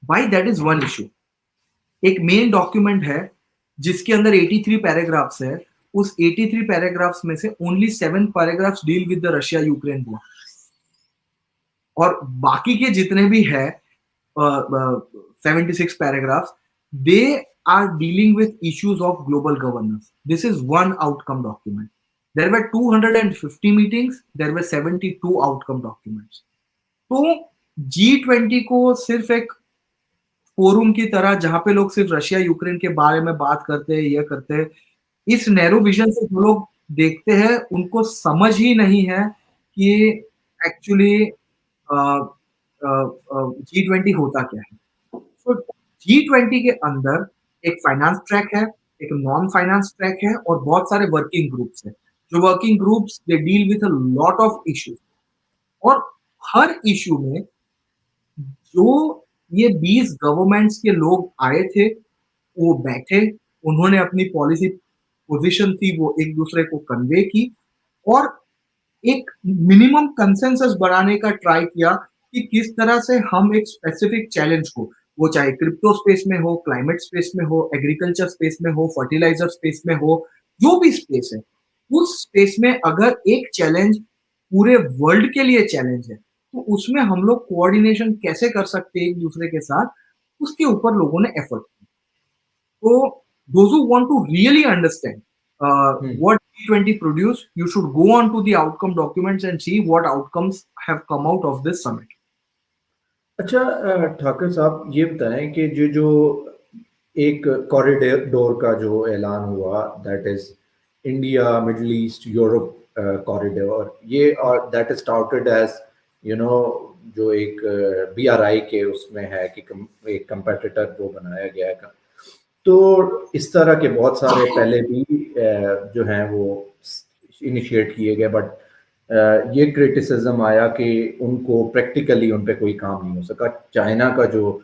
Speaker 1: भाई दैट इज वन इशू। एक मेन डॉक्यूमेंट है जिसके अंदर 83 पैराग्राफ्स है, उस 83 पैराग्राफ्स में से only 7 paragraphs deal with the Russia Ukraine war, और बाकी के जितने भी है 76 paragraphs, they are dealing with issues of global governance. This is one outcome document. There were 250 meetings, there were 72 outcome documents. तो G20 को सिर्फ एक फोरम की तरह जहां पे लोग सिर्फ रशिया यूक्रेन के बारे में बात करते हैं, ये करते हैं, इस नैरो विजन से जो लोग देखते हैं उनको समझ ही नहीं है कि एक्चुअली G20 होता क्या है। तो G20 के अंदर एक फाइनेंस ट्रैक है, एक नॉन फाइनेंस ट्रैक है, और बहुत सारे वर्किंग ग्रुप्स हैं। जो working groups they deal with a lot of issues, और हर इशू में जो ये 20 गवर्नमेंट्स के लोग आए थे, वो बैठे, उन्होंने अपनी पॉलिसी पोजीशन थी वो एक दूसरे को कन्वे की, और एक मिनिमम कंसेंसस बनाने का ट्राई किया कि किस तरह से हम एक स्पेसिफिक चैलेंज को, वो चाहे क्रिप्टो स्पेस में हो, क्लाइमेट स्पेस में हो, एग्रीकल्चर स्पेस में हो, फर्टिलाइजर स्पेस में हो, जो भी स्पेस है, उस स्पेस में अगर एक चैलेंज पूरे वर्ल्ड के लिए चैलेंज है, तो उसमें हम लोग कोऑर्डिनेशन कैसे कर सकते हैं एक दूसरे के साथ, उसके ऊपर लोगों ने एफर्ट किया। So those who want to really understand what G20 produced, you should go on to the outcome documents and see what outcomes have come out of this summit.
Speaker 2: अच्छा, ठाकर साहब ये बताएं कि जो एक कॉरिडोर का जो ऐलान हुआ, that is India middle east Europe corridor, ये और दैट इज स्टार्टेड एज जो एक BRI के उसमें है कि एक कंपेटिटर वो बनाया गया है। तो इस तरह के बहुत सारे पहले भी जो हैं वो इनिशिएट किए गए, बट ये क्रिटिसिज्म आया कि उनको प्रैक्टिकली उन पे कोई काम नहीं हो सका। चाइना का जो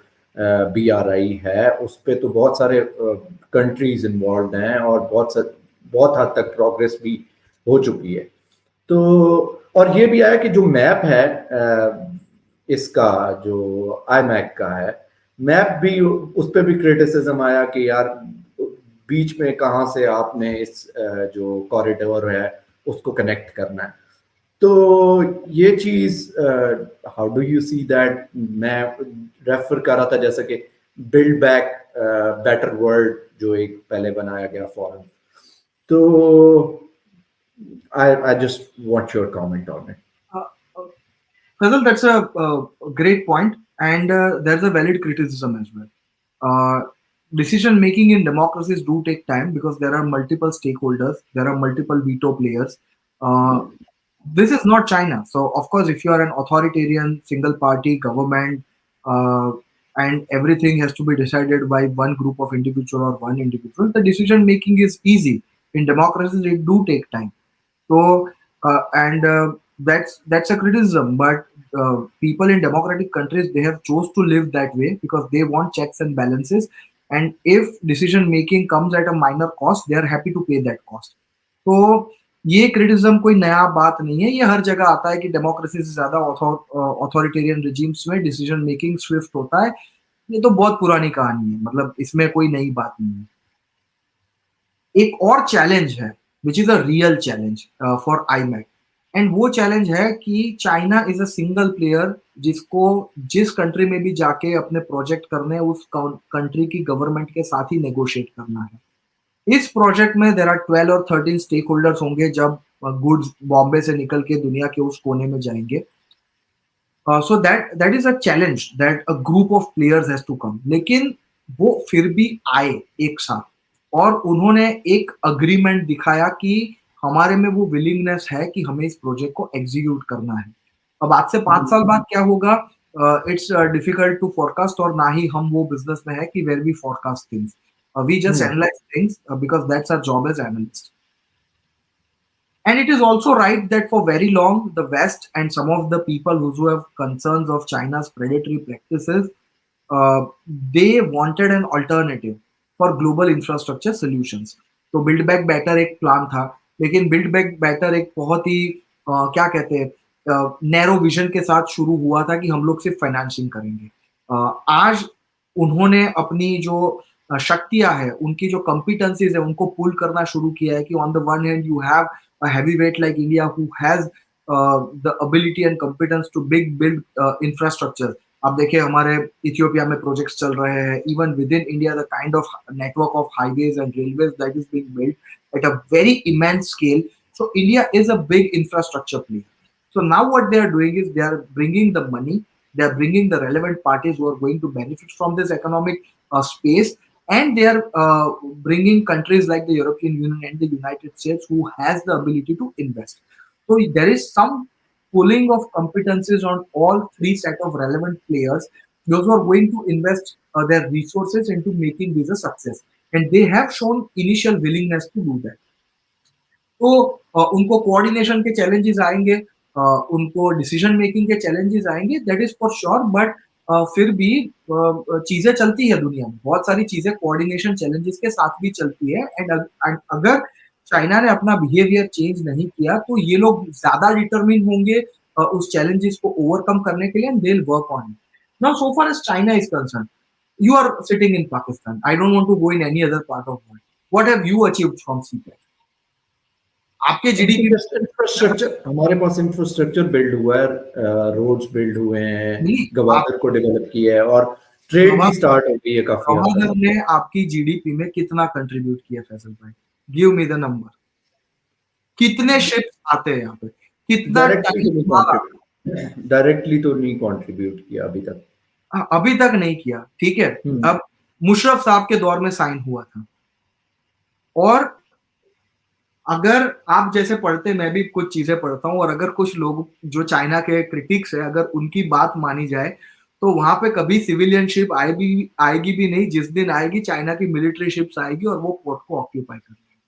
Speaker 2: BRI है उस पे तो बहुत सारे कंट्रीज इन्वॉल्व हैं और बहुत हद तक प्रोग्रेस भी हो चुकी है। तो और ये भी आया कि जो मैप है इसका जो IMEC का है, मैप भी उस पर भी क्रिटिसिज्म आया कि यार बीच में कहाँ से आपने इस जो कॉरिडोर है उसको कनेक्ट करना है। तो ये चीज how do you see that? मैं रेफर कर रहा था जैसे कि बिल्ड बैक बेटर वर्ल्ड जो एक पहले बनाया गया फॉरम। तो I just want your comment on it.
Speaker 1: Fazal, that's a great point, and there's a valid criticism as well. Decision making in democracies do take time because there are multiple stakeholders, there are multiple veto players. This is not China, so of course, if you are an authoritarian single party government, and everything has to be decided by one group of individual or one individual, the decision making is easy. In democracies, it do take time. So, and that's a criticism. But people in democratic countries, they have chose to live that way because they want checks and balances. And if decision making comes at a minor cost, they are happy to pay that cost. तो ये criticism कोई नया बात नहीं है, ये हर जगह आता है कि डेमोक्रेसी से ज्यादा ऑथोरिटेरियन रिजीम्स में डिसीजन मेकिंग स्विफ्ट होता है। ये तो बहुत पुरानी कहानी है, मतलब इसमें कोई नई बात नहीं है। एक और चैलेंज है which is a real challenge for IMEC, and वो चैलेंज है कि China is a single player जिसको जिस कंट्री में भी जाके अपने प्रोजेक्ट करने उस कंट्री की गवर्नमेंट के साथ ही नेगोशिएट करना है। इस प्रोजेक्ट में देर आर 12 और 13 स्टेक होल्डर्स होंगे जब गुड्स बॉम्बे से निकल के दुनिया के उस कोने में जाएंगे। So that is a challenge that a group of players has to come, लेकिन वो फिर भी आए एक साथ और उन्होंने एक अग्रीमेंट दिखाया कि हमारे में वो विलिंगनेस है कि हमें इस प्रोजेक्ट को एग्जीक्यूट करना है। अब आज से 5 साल बाद क्या होगा, इट्स डिफिकल्ट टू फोरकास्ट, और ना ही हम वो बिजनेस में है कि where we forecast things, we just
Speaker 2: hmm,
Speaker 1: analyse things because that's our job as analyst. And it is also right that for very long, the West and some of the people who have concerns of China's predatory practices, uh, they wanted an alternative for global infrastructure solutions. तो build back better एक plan था, लेकिन build back better एक बहुत ही क्या कहते हैं narrow vision के साथ शुरू हुआ था कि हम लोग सिर्फ फाइनेंसिंग करेंगे. आज उन्होंने अपनी जो शक्तियां है, उनकी जो कॉम्पिटेंसीज है, उनको पुल करना शुरू किया है कि on the one hand you have a heavyweight like India who has the ability and competence to big build infrastructure. आप देखिए हमारे इथियोपिया में प्रोजेक्ट्स चल रहे हैं, even with in India the kind of network of highways and railways that is being built at a very immense scale. So India is a big infrastructure player. So now what they are doing is they are bringing the money, they are bringing the relevant parties who are going to benefit from this economic space, and they are bringing countries like the European Union and the United States who has the ability to invest. So there is some pulling of competencies on all three set of relevant players, those who are going to invest their resources into making this a success, and they have shown initial willingness to do that. तो उनको coordination के challenges आएंगे, उनको decision making के challenges आएंगे, that is for sure. But फिर भी चीजें चलती है दुनिया में, बहुत सारी चीजें कोऑर्डिनेशन चैलेंजेस के साथ भी चलती है. एंड अगर चाइना ने अपना बिहेवियर चेंज नहीं किया तो ये लोग ज्यादा डिटरमिन होंगे उस चैलेंजेस को ओवरकम करने के लिए, and they will work on it. Now so far as China is concerned, you are sitting in Pakistan. I don't want to go in any other part of world. What have you achieved from CPEC? आपके
Speaker 2: हमको
Speaker 1: GDP
Speaker 2: just infrastructure, हमारे पास infrastructure build हुआ है, roads build हुए हैं,
Speaker 1: नहीं, आप
Speaker 2: गवादर को डेवलप किया है और ट्रेड भी
Speaker 1: गवर्नर
Speaker 2: स्टार्ट हो गई है काफी हद तक.
Speaker 1: गवर्नर ने आपकी जीडीपी में कितना कंट्रीब्यूट किया फैसल भाई? Give me the number. कितने शिप्स आते हैं यहाँ पे, कितना
Speaker 2: डायरेक्टली
Speaker 1: टाइम
Speaker 2: तो नहीं
Speaker 1: हमारा
Speaker 2: कंट्रीब्यूट डायरेक्टली तो नहीं कंट्रीब्यूट किया अभी तक.
Speaker 1: अभी तक नहीं किया, ठीक है.
Speaker 2: हम्म,
Speaker 1: अब मुशर्रफ साहब के दौर में साइन हुआ था, और अगर आप जैसे पढ़ते, मैं भी कुछ चीजें पढ़ता हूँ, और अगर कुछ लोग जो चाइना के क्रिटिक्स है अगर उनकी बात मानी जाए तो वहां पे कभी सिविलियन शिप आएगी भी नहीं. जिस दिन आएगी चाइना की मिलिट्री शिप्स आएगी और वो पोर्ट को ऑक्यूपाई करेगी.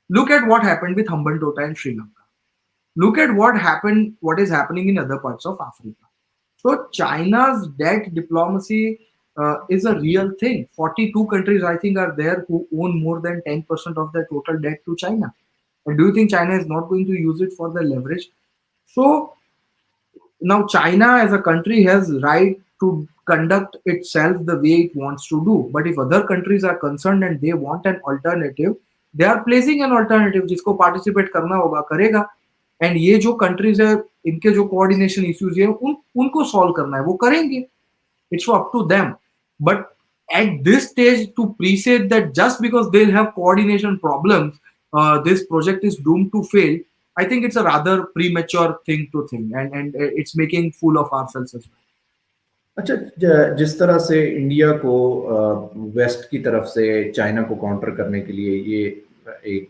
Speaker 1: Look at what happened with Hambantota in Sri Lanka. Look at what is happening in other parts of Africa. So China's debt diplomacy is a real thing. 42 countries, I think, are there who own more than 10% of their total debt to China. And do you think China is not going to use it for the leverage? So now China as a country has right to conduct itself the way it wants to do. But if other countries are concerned and they want an alternative, they are placing an alternative. जिसको participate करना होगा करेगा. And ये जो countries है, इनके जो coordination issues है उनको सॉल्व करना है, वो करेंगे. It's up to them. But at this stage to pre-say that just because they'll have coordination problems, this project is doomed to fail, I think it's a rather premature thing to think, and it's making fool of ourselves as well.
Speaker 2: अच्छा, जिस तरह से India को waste की तरफ से China को counter करने के लिए ये एक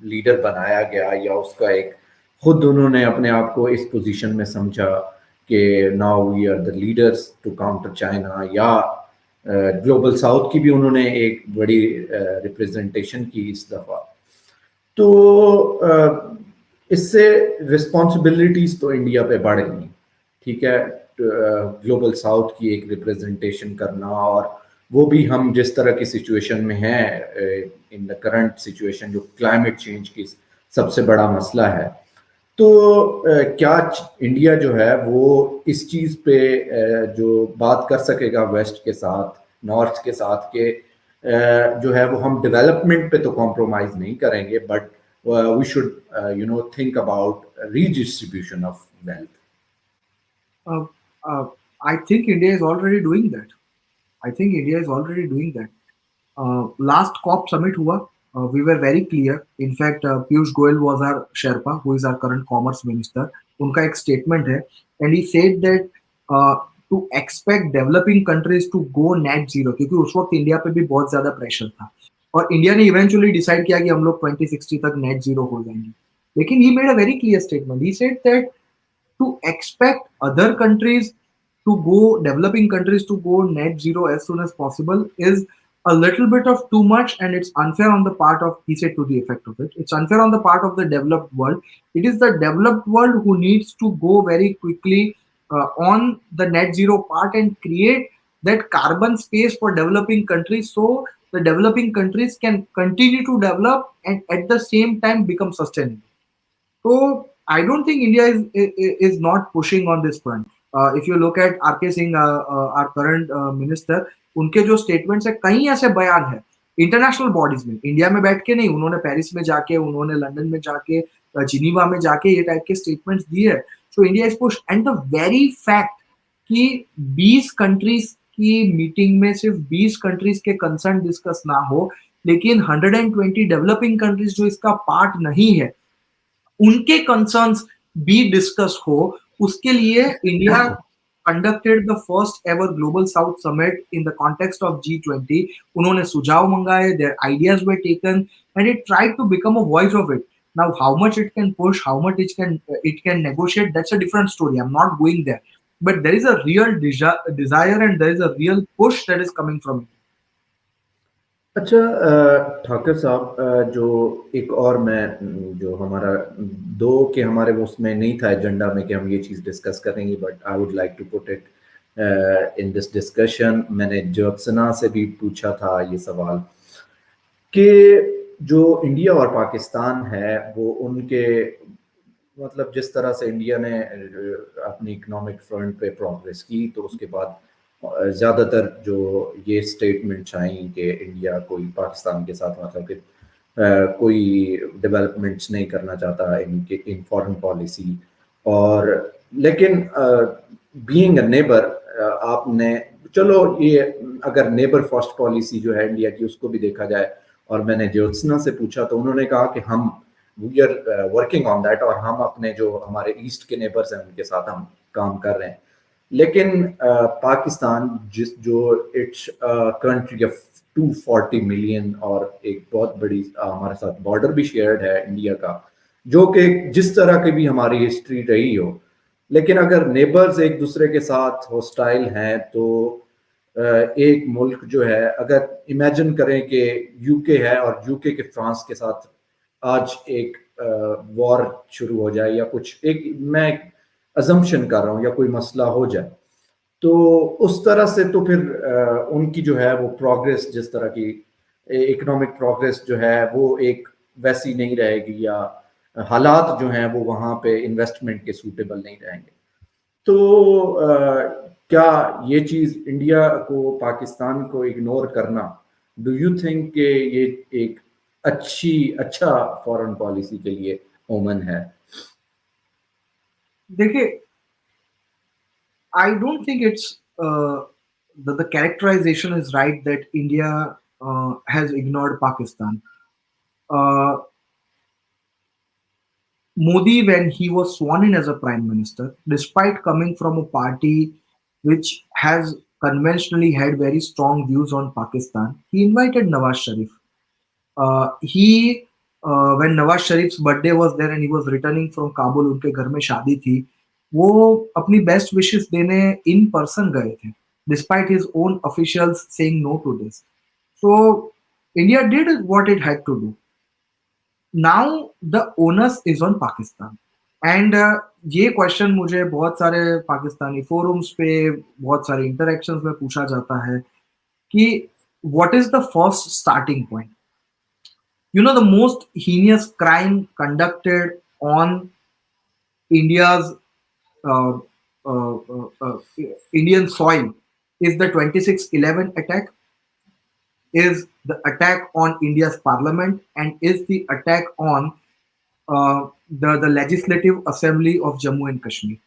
Speaker 2: लीडर बनाया गया, या उसका एक खुद उन्होंने अपने आप को इस पोजीशन में समझा कि now we are the leaders to counter China, या ग्लोबल साउथ की भी उन्होंने एक बड़ी रिप्रेजेंटेशन की इस दफा, तो इससे रिस्पॉन्सिबिलिटीज तो इंडिया पे बढ़ गई. ठीक है, ग्लोबल साउथ की एक रिप्रेजेंटेशन करना, और वो भी हम जिस तरह की सिचुएशन में हैं इन द करंट सिचुएशन, जो क्लाइमेट चेंज की सबसे बड़ा मसला है, तो क्या इंडिया जो है वो इस चीज़ पे जो बात कर सकेगा वेस्ट के साथ, नॉर्थ के साथ, के जो है वो हम डेवलपमेंट पे तो कॉम्प्रोमाइज नहीं करेंगे, but we should think about redistribution of wealth.
Speaker 1: I think India is already doing that. I think India is already doing that. Last COP summit हुआ, we were very clear. In fact, Piyush Goyal was our Sherpa, who is our current commerce minister. उनका एक statement है, and he said that to expect developing countries to go net zero, क्योंकि उस वक्त India पे भी बहुत ज्यादा प्रेशर था, और इंडिया ने इवेंचुअली डिसाइड किया कि हम लोग 2060 तक नेट जीरो हो जाएंगे. लेकिन he made a very clear statement. He said that to expect other countries developing countries to go net zero as soon as possible is a little bit of too much, and it's unfair on the part of, he said to the effect of it, it's unfair on the part of the developed world. It is the developed world who needs to go very quickly on the net zero part and create that carbon space for developing countries, so the developing countries can continue to develop and at the same time become sustainable. So I don't think India is not pushing on this front. If you look at RK Singh, our current minister, उनके जो statements है कई ऐसे बयान है international bodies में, India में बैठ के नहीं, उन्होंने पेरिस में जाके, उन्होंने लंदन में जाके, जिनीवा में जाके ये टाइप के स्टेटमेंट्स दिए है. So India is push, and the very fact कि 20 कंट्रीज की मीटिंग में सिर्फ 20 कंट्रीज के कंसर्न डिस्कस ना हो, लेकिन 120 डेवलपिंग कंट्रीज जो इसका पार्ट नहीं है उनके कंसर्न्स भी डिस्कस हो, उसके लिए India conducted the first ever global south summit in the context of G20. उन्होंने सुझाव मंगाए, their ideas were taken, and it tried to become a voice of it. Now how much it can push, how much it can negotiate, that's a different story. I'm not going there, but there is a real desire and there is a real push that is coming from it.
Speaker 2: अच्छा, ठाकर साहब, जो एक और मैं जो हमारा दो के हमारे वो उसमें नहीं था एजेंडा में कि हम ये चीज़ डिस्कस करेंगे, but I would like to put it in this discussion. मैंने ज्योत्सना से भी पूछा था ये सवाल कि जो इंडिया और पाकिस्तान है वो उनके मतलब जिस तरह से इंडिया ने अपनी इकोनॉमिक फ्रंट पे प्रोग्रेस की, तो उसके बाद ज़्यादातर जो ये स्टेटमेंट्स आई कि इंडिया कोई पाकिस्तान के साथ मतलब कि कोई डेवलपमेंट्स नहीं करना चाहता इनके इन फॉरेन पॉलिसी, और लेकिन बीइंग अ नेबर आपने चलो ये अगर नेबर फर्स्ट पॉलिसी जो है इंडिया की उसको भी देखा जाए, और मैंने ज्योत्सना से पूछा तो उन्होंने कहा कि हम we are working on that, और हम अपने जो हमारे ईस्ट के नेबर्स हैं उनके साथ हम काम कर रहे हैं. लेकिन पाकिस्तान जो इट्स कंट्री ऑफ 240 मिलियन और एक बहुत बड़ी हमारे साथ बॉर्डर भी शेयर्ड है इंडिया का, जो कि जिस तरह की भी हमारी हिस्ट्री रही हो, लेकिन अगर नेबर्स एक दूसरे के साथ हॉस्टाइल हैं तो एक मुल्क जो है, अगर इमेजिन करें कि यूके है और यूके के फ्रांस के साथ आज एक वॉर शुरू हो जाए या कुछ, एक मैं अजम्पशन कर रहा हूँ, या कोई मसला हो जाए, तो उस तरह से तो फिर उनकी जो है वो प्रोग्रेस, जिस तरह की इकोनॉमिक प्रोग्रेस जो है वो एक वैसी नहीं रहेगी, या हालात जो हैं वो वहाँ पे इन्वेस्टमेंट के सूटेबल नहीं रहेंगे. तो क्या ये चीज़ इंडिया को पाकिस्तान को इग्नोर करना, डू यू थिंक कि ये एक अच्छा फॉरेन पॉलिसी के लिए ओमन है?
Speaker 1: देखिए, I don't think it's the characterization is right that India has ignored Pakistan. Uh, Modi, when he was sworn in as a prime minister, despite coming from a party which has conventionally had very strong views on Pakistan, he invited Nawaz Sharif. When Nawaz Sharif's birthday was there and he was returning from Kabul, उनके घर में शादी थी, वो अपनी best wishes देने in person गए थे, despite his own officials saying no to this. So India did what it had to do. Now the onus is on Pakistan. And ये क्वेश्चन मुझे बहुत सारे पाकिस्तानी फोरम्स पे, बहुत सारे इंटरेक्शंस में पूछा जाता है कि what is the first starting point. You know, the most heinous crime conducted on India's uh, Indian soil is the 26/11 attack, is the attack on India's parliament, and is the attack on the Legislative Assembly of Jammu and Kashmir.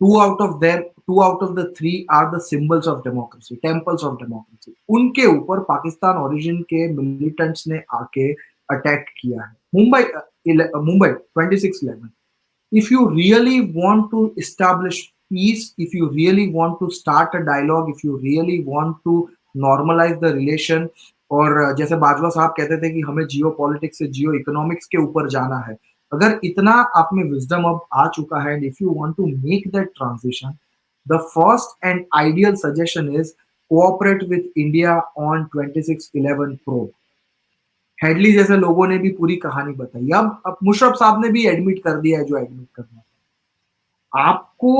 Speaker 1: Two out of the three are the symbols of democracy, temples of democracy. उनके ऊपर Pakistan origin के militants ने आके attack किया है. Mumbai 26/11. If you really want to establish peace, if you really want to start a dialogue, if you really want to normalize the relation, और जैसे बाजवा साहब कहते थे कि हमें जियो पॉलिटिक्स से जियो इकोनॉमिक्स के ऊपर जाना है, अगर इतना आप में विजडम अब आ चुका है, and if you want to make that transition, the first and ideal suggestion is cooperate with India on 2611 pro. Headley जैसे लोगों ने भी पूरी कहानी बताई, अब मुशर्रफ साहब ने भी एडमिट कर दिया है जो एडमिट करना है। आपको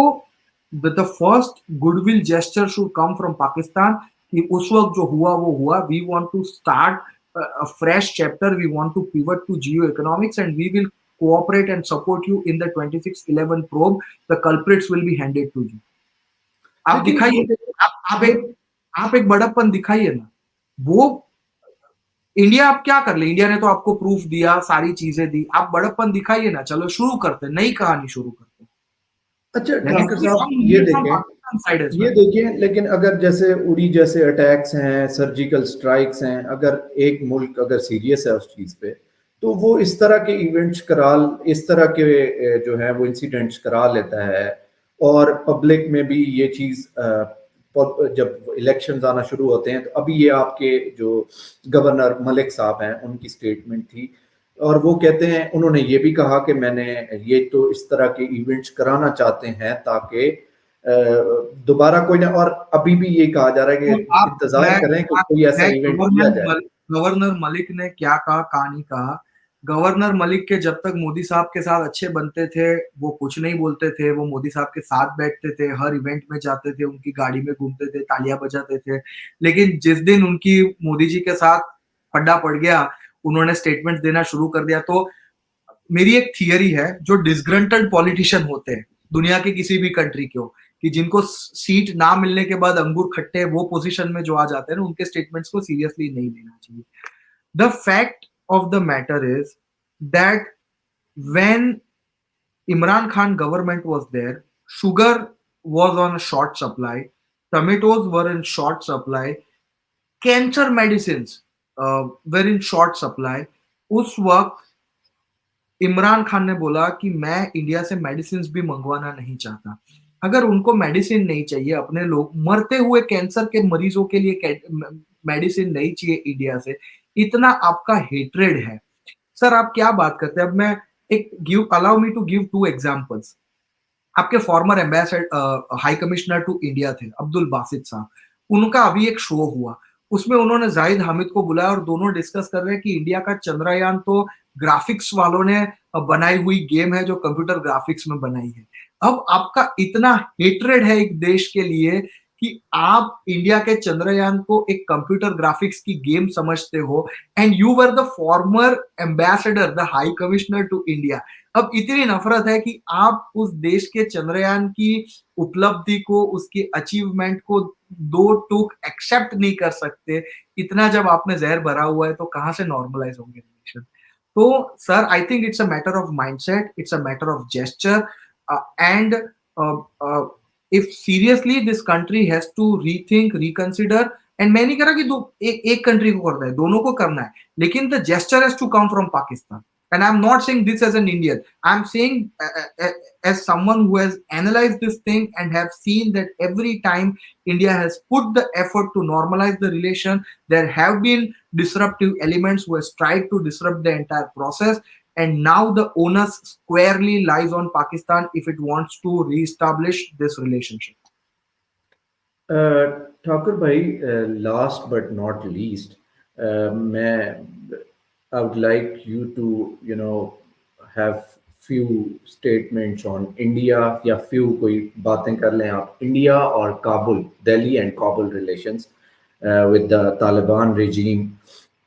Speaker 1: the first goodwill gesture should come from Pakistan कि उस वक्त जो हुआ वो हुआ, we want to start a fresh chapter, we want to pivot to geoeconomics and we will cooperate and support you in the 2611 probe, the culprits will be handed to you। आप
Speaker 2: लेकिन
Speaker 1: दिखाइए,
Speaker 2: मुझे
Speaker 1: आप एक बड़प्पन दिखाइए ना। वो इंडिया आप क्या कर ले, इंडिया ने तो आपको प्रूफ दिया, सारी चीजें दी, आप बड़प्पन दिखाइए ना। चलो शुरू करते, नई कहानी शुरू करते।
Speaker 2: अच्छा
Speaker 1: There needs
Speaker 2: Thakur
Speaker 1: to be
Speaker 2: साहब
Speaker 1: some
Speaker 2: ये
Speaker 1: movement from
Speaker 2: देखें,
Speaker 1: Pakistan side as
Speaker 2: ये
Speaker 1: well।
Speaker 2: देखें, लेकिन अगर जैसे उड़ी जैसे अटैक्स हैं, सर्जिकल स्ट्राइक्स हैं, अगर एक मुल्क अगर सीरियस है उस चीज़ पे, तो वो इस तरह के इवेंट्स करा, इस तरह के जो है वो इंसिडेंट्स करा लेता है। और पब्लिक में भी ये चीज़ जब इलेक्शंस आना शुरू होते हैं, तो अभी ये आपके जो गवर्नर मलिक साहब हैं उनकी स्टेटमेंट थी, और वो कहते हैं, उन्होंने ये भी कहा कि मैंने ये तो इस तरह के इवेंट्स कराना चाहते हैं ताकि दोबारा कोई ना, और अभी भी ये कहा जा रहा है कि
Speaker 1: तो आप
Speaker 2: इंतजार करें कि कोई ऐसा इवेंट किया जाए।
Speaker 1: गवर्नर मलिक ने क्या कहा, कहानी कहा। गवर्नर मलिक के जब तक मोदी साहब के साथ अच्छे बनते थे, वो कुछ नहीं बोलते थे, वो मोदी साहब के साथ बैठते थे, हर इवेंट में जाते थे, उनकी गाड़ी में घूमते थे, तालियां बजाते थे। लेकिन जिस दिन उनकी मोदी जी के साथ पड्डा पड़ गया, उन्होंने स्टेटमेंट देना शुरू कर दिया। तो मेरी एक थियरी है, जो डिसग्रंटेड पॉलिटिशियन होते हैं दुनिया के किसी भी कंट्री के हो, कि जिनको सीट ना मिलने के बाद अंगूर खट्टे वो पोजीशन में जो आ जाते हैं ना, उनके स्टेटमेंट्स को सीरियसली नहीं लेना चाहिए। The fact of the matter is that when Imran Khan government was there, sugar was on a short supply, tomatoes were in short supply, cancer medicines were in short supply। उस वक्त इमरान खान ने बोला कि मैं India से medicine भी मंगवाना नहीं चाहता। अगर उनको मेडिसिन नहीं चाहिए, अपने लोग मरते हुए कैंसर के मरीजों के लिए मेडिसिन नहीं चाहिए इंडिया से, इतना आपका हेट्रेड है, सर आप क्या बात करते हैं। अब मैं एक give allow me to give two examples. आपके former ambassador high commissioner to India थे अब्दुल बासित साहब, उनका अभी एक शो हुआ, उसमें उन्होंने जाहिद हामिद को बुलाया और दोनों डिस्कस कर रहे हैं कि इंडिया का चंद्रयान तो ग्राफिक्स वालों ने बनाई हुई गेम है, जो कंप्यूटर ग्राफिक्स में बनाई है। अब आपका इतना हेट्रेड है एक देश के लिए कि आप इंडिया के चंद्रयान को एक कंप्यूटर ग्राफिक्स की गेम समझते हो, and you were the former ambassador, the high commissioner to India. अब इतनी नफरत है कि आप उस देश के चंद्रयान की उपलब्धि को, उसकी अचीवमेंट को दो टूक एक्सेप्ट नहीं कर सकते। इतना जब आप में जहर भरा हुआ है तो कहां से नॉर्मलाइज होंगे रिलेशन। तो sir I think it's a matter of mindset, it's a matter of gesture, and if seriously this country has to rethink, reconsider. And मैं नहीं कह रहा कि एक कंट्री को करना है, दोनों को करना है, लेकिन the gesture has to come from Pakistan. And I'm not saying this as an Indian. I'm saying as someone who has analyzed this thing and have seen that every time India has put the effort to normalize the relation, there have been disruptive elements who has tried to disrupt the entire process. And now the onus squarely lies on Pakistan if it wants to reestablish this relationship.
Speaker 2: Thakur भाई, last but not least, मैं I would like you to, have few statements on India, या few कोई बातें कर लें आप India और Kabul, Delhi and Kabul relations with the Taliban regime।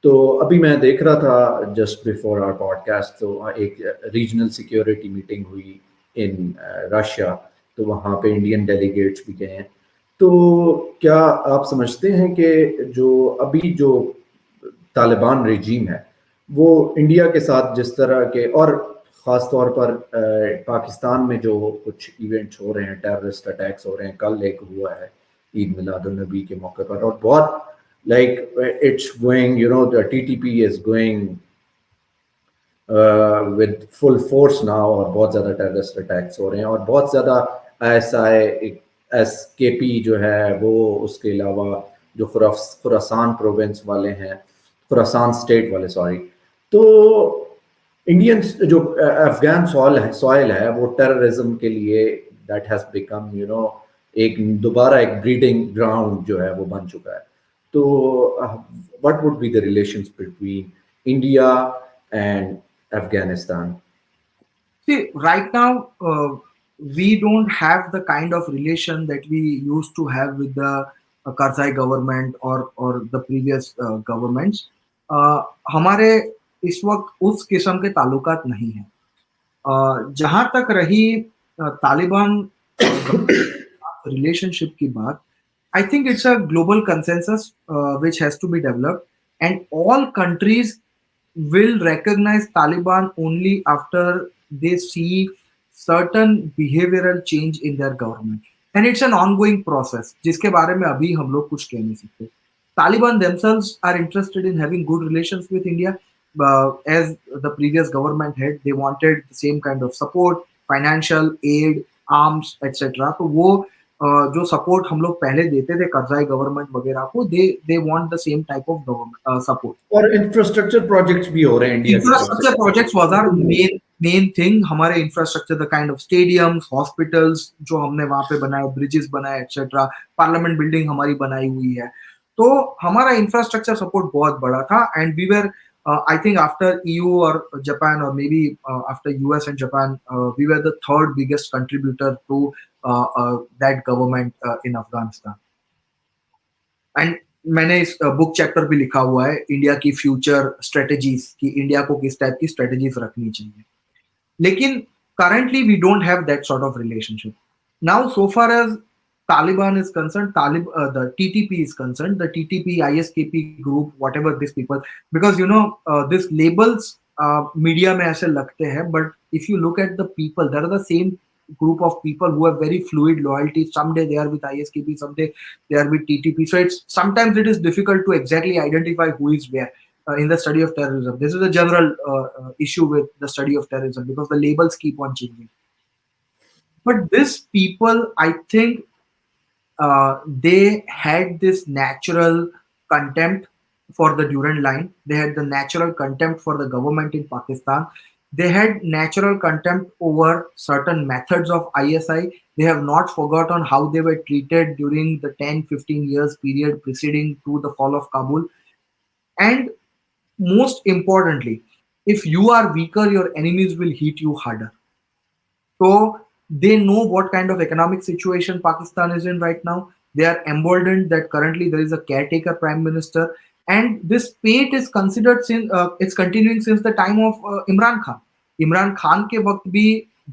Speaker 2: तो अभी मैं देख रहा था जस्ट बिफोर आवर पॉडकास्ट, तो एक रीजनल सिक्योरिटी मीटिंग हुई इन रशिया, तो वहाँ पे इंडियन डेलीगेट्स भी गए हैं। तो क्या आप समझते हैं कि जो अभी जो तालिबान रेजीम है वो इंडिया के साथ जिस तरह के, और ख़ास तौर पर पाकिस्तान में जो कुछ इवेंट्स हो रहे हैं, टेररिस्ट अटैक्स हो रहे हैं, कल एक हुआ है ईद मिलादुन्नबी के मौके पर, और बहुत like it's going, the TTP is going with full force now, और बहुत ज़्यादा टेररिस्ट अटैक्स हो रहे हैं, और बहुत ज़्यादा SKP जो है वो, उसके अलावा जो खुरासान प्रोविंस वाले हैं, खुरासान स्टेट वाले, सॉरी। तो इंडियन जो अफगान सॉइल है वो टेररिज्म के लिए दैट हैज बिकम एक दोबारा एक ब्रीडिंग ग्राउंड जो है वो बन चुका है. तो what would be the relations between India and Afghanistan?
Speaker 1: See, right now, we don't have the kind of relation that we used to have with the Karzai government or the previous governments. हमारे इस वक्त उस किस्म के ताल्लुकात नहीं हैं. जहाँ तक रही तालिबान relationship की बात, I think it's a global consensus which has to be developed, and all countries will recognize Taliban only after they see certain behavioral change in their government. And it's an ongoing process, जिसके बारे में अभी हम लोग कुछ कह नहीं सकते. Taliban themselves are interested in having good relations with India. As the previous government had, they wanted the same kind of support, financial aid, arms, etc. तो वो जो सपोर्ट हम लोग पहले देते थे करजाई गवर्नमेंट वगैरह को, they want the same type of government support.
Speaker 2: और इंफ्रास्ट्रक्चर प्रोजेक्ट्स भी हो रहे हैं इंडिया की तरफ से.
Speaker 1: Infrastructure projects was our main thing. हमारे infrastructure, the kind of stadiums, hospitals जो हमने वहां पे बनाए, ब्रिजेस बनाए, एक्सेट्रा, पार्लियामेंट बिल्डिंग हमारी बनाई हुई है. तो हमारा इंफ्रास्ट्रक्चर सपोर्ट बहुत बड़ा था. And we were I think after EU or Japan, or maybe after US and Japan, we were the third biggest contributor to that government in Afghanistan. And मैंने इस बुक चैप्टर भी लिखा हुआ है India की फ्यूचर स्ट्रेटेजीज की, India को किस टाइप की स्ट्रेटेजीज रखनी चाहिए. लेकिन currently we don't have that sort of relationship. Now, so far as Taliban is concerned, the TTP is concerned, the TTP, ISKP group, whatever these people, because these labels media में ऐसे लगते हैं, but if you look at the people, they are the same group of people who have very fluid loyalty. Someday they are with ISKP, someday they are with TTP. So sometimes it is difficult to exactly identify who is where. In the study of terrorism, this is a general issue with the study of terrorism because the labels keep on changing. But these people, I think, they had this natural contempt for the Durand Line. They had the natural contempt for the government in Pakistan. They had natural contempt over certain methods of ISI. They have not forgotten how they were treated during the 10-15 years period preceding to the fall of Kabul. And most importantly, if you are weaker, your enemies will hit you harder. So they know what kind of economic situation Pakistan is in right now. They are emboldened that currently there is a caretaker prime minister, and this fate is considered since it's continuing since the time of Imran Khan. Imran Khan के वक्त भी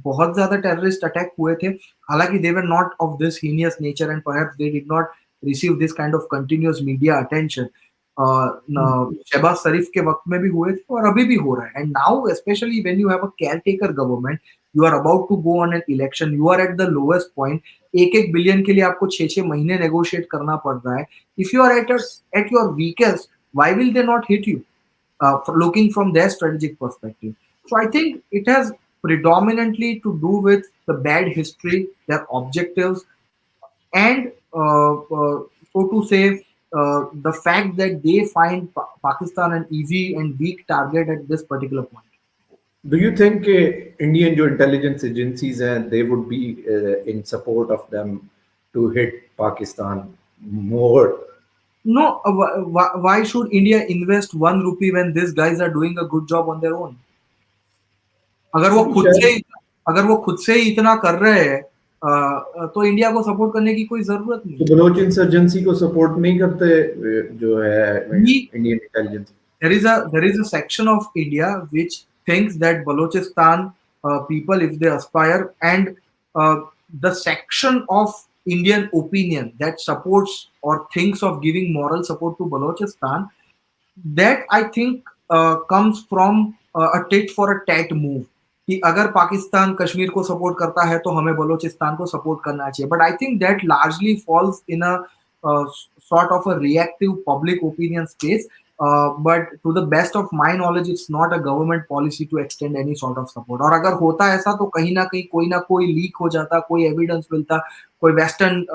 Speaker 1: बहुत ज्यादा terrorist attack हुए थे. हालांकि they were not of this heinous nature and perhaps they did not receive this kind of continuous media attention. Shahbaz शरीफ के वक्त में भी हुए थे और अभी भी हो रहा है. And now specially when you have a caretaker government, you are about to go on an election, you are at the lowest point. एक बिलियन के लिए आपको 6 महीने नेगोशिएट करना पड़ रहा है. If you are at your weakest, why will they not hit you, looking from their strategic perspective? So I think it has predominantly to do with the bad history, their objectives, and so to say, the fact that they find Pakistan an easy and weak target at this particular point.
Speaker 2: Do you think Indian जो intelligence agencies हैं, they would be in support of them to hit Pakistan more?
Speaker 1: No, why should India invest 1 rupee when these guys are doing a good job on their own? अगर वो खुद से ही इतना कर रहे हैं, तो इंडिया को सपोर्ट करने की कोई जरूरत नहीं.
Speaker 2: तो बलोच इंसर्जेंसी को सपोर्ट नहीं करते जो है Indian intelligence.
Speaker 1: There is a section of India which thinks that Balochistan people, if they aspire, and the section of Indian opinion that supports or thinks of giving moral support to Balochistan, that I think comes from a tit for a tat move. कि अगर पाकिस्तान कश्मीर को support करता है तो हमें बलोचिस्तान को support करना चाहिए. But I think that largely falls in a sort of a reactive public opinion space. But to the best of my knowledge, it's not a government policy to extend any sort of support. और अगर होता ऐसा तो कहीं ना कोई leak हो जाता, कोई एविडेंस मिलता, कोई वेस्टर्न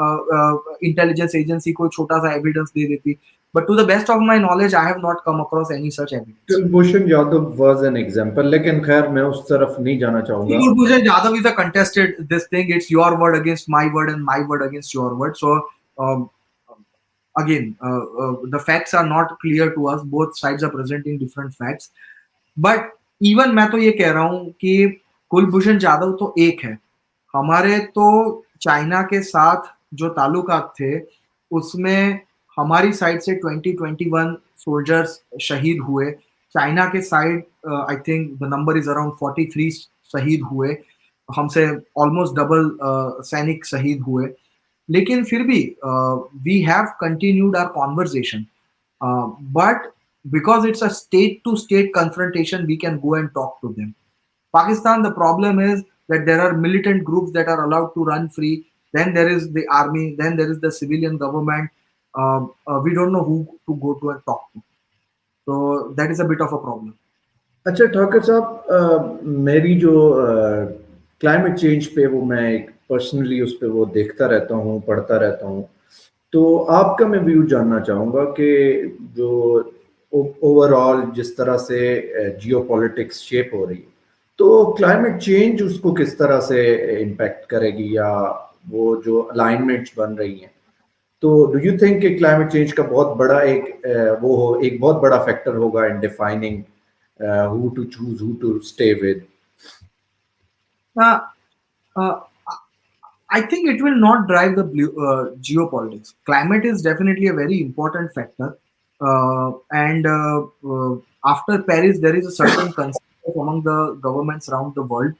Speaker 1: इंटेलिजेंस एजेंसी कोई छोटा सा एविडेंस दे देती, but to the best of my knowledge, I have not come across any such evidence.
Speaker 2: Kulbhushan Yadav was an example, लेकिन खैर मैं उस तरफ नहीं जाना चाहूंगा.
Speaker 1: Kulbhushan Yadav is a contested this thing. It's your word against my word and my word against your word. So um, again, the facts are not clear to us. Both sides are presenting different facts. But even मैं तो ये कह रहा हूँ कि कुलभूषण जाधव तो एक है. हमारे तो चाइना के साथ जो ताल्लुकात थे उसमें हमारी साइड से 2021 सोल्जर्स शहीद हुए. चाइना के side I think the number is around 43 शहीद हुए. हमसे ऑलमोस्ट डबल सैनिक शहीद हुए. लेकिन फिर भी we have continued our conversation, but because it's a state to state confrontation, we can go and talk to them. Pakistan, the problem is that there are militant groups that are allowed to run free. Then there is the army, then there is the civilian government. We don't know who to go to and talk to. So that is a bit of a problem.
Speaker 2: अच्छा ठाकर साहब, मेरी जो climate change पे वो मैं एक personally उस पे वो देखता रहता हूँ, पढ़ता रहता हूँ. तो आपका मैं व्यू जानना चाहूँगा कि जो ओवरऑल जिस तरह से जियोपॉलिटिक्स शेप हो रही है, तो क्लाइमेट चेंज उसको किस तरह से इम्पैक्ट करेगी, या वो जो अलाइनमेंट्स बन रही हैं, तो डू यू थिंक कि क्लाइमेट चेंज का बहुत बड़ा एक बहुत बड़ा फैक्टर होगा इन defining who to choose, who to stay with?
Speaker 1: Uh, I think it will not drive the geopolitics. Climate is definitely a very important factor. And after Paris, there is a certain consensus among the governments around the world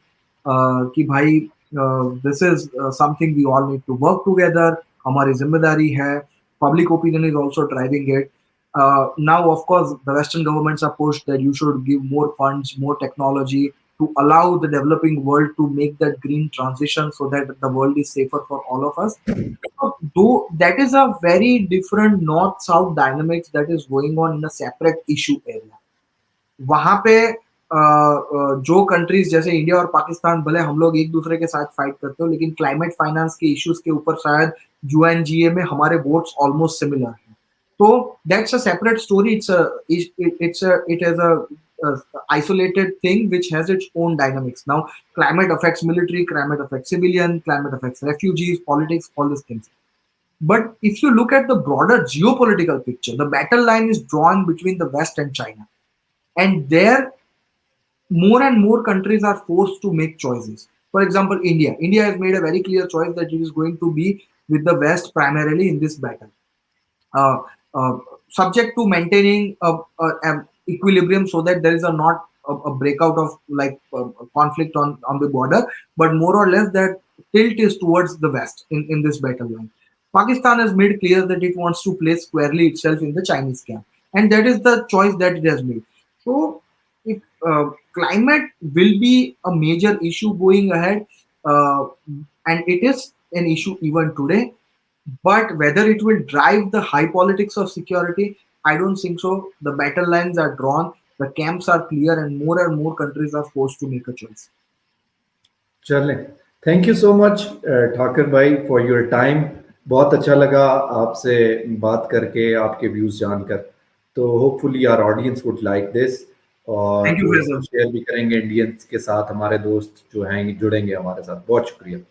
Speaker 1: कि भाई this is something we all need to work together. हमारी जिम्मेदारी है. Public opinion is also driving it. Now, of course, the Western governments are pushed that you should give more funds, more technology to allow the developing world to make that green transition so that the world is safer for all of us. So, though that is a very different north-south dynamics that is going on in a separate issue area. वहां पे जो countries जैसे India और पाकिस्तान, भले हम लोग एक दूसरे के साथ फाइट करते हो, लेकिन क्लाइमेट फाइनेंस के इश्यूज के ऊपर शायद यूएनजीए में हमारे वोट्स ऑलमोस्ट सिमिलर हैं. So that's a separate story. It is a isolated thing which has its own dynamics. Now, climate affects military, climate affects civilian, climate affects refugees, politics, all these things. But if you look at the broader geopolitical picture, the battle line is drawn between the West and China, and there more and more countries are forced to make choices. For example, India has made a very clear choice that it is going to be with the West primarily in this battle. Uh, Subject to maintaining a equilibrium so that there is not a breakout of like conflict on the border, but more or less that tilt is towards the West in this battle line. Pakistan has made clear that it wants to place squarely itself in the Chinese camp, and that is the choice that it has made. So, if climate will be a major issue going ahead, and it is an issue even today. But whether it will drive the high politics of security, I don't think so. The battle lines are drawn, the camps are clear, and more countries are forced to make a choice.
Speaker 2: चलें, thank you so much Thakar भाई for your time. बहुत अच्छा लगा आपसे बात करके, आपके views जानकर. तो hopefully our audience would like this, और शेयर भी करेंगे इंडियंस के साथ. हमारे दोस्त जो हैं जुड़ेंगे हमारे साथ. बहुत शुक्रिया.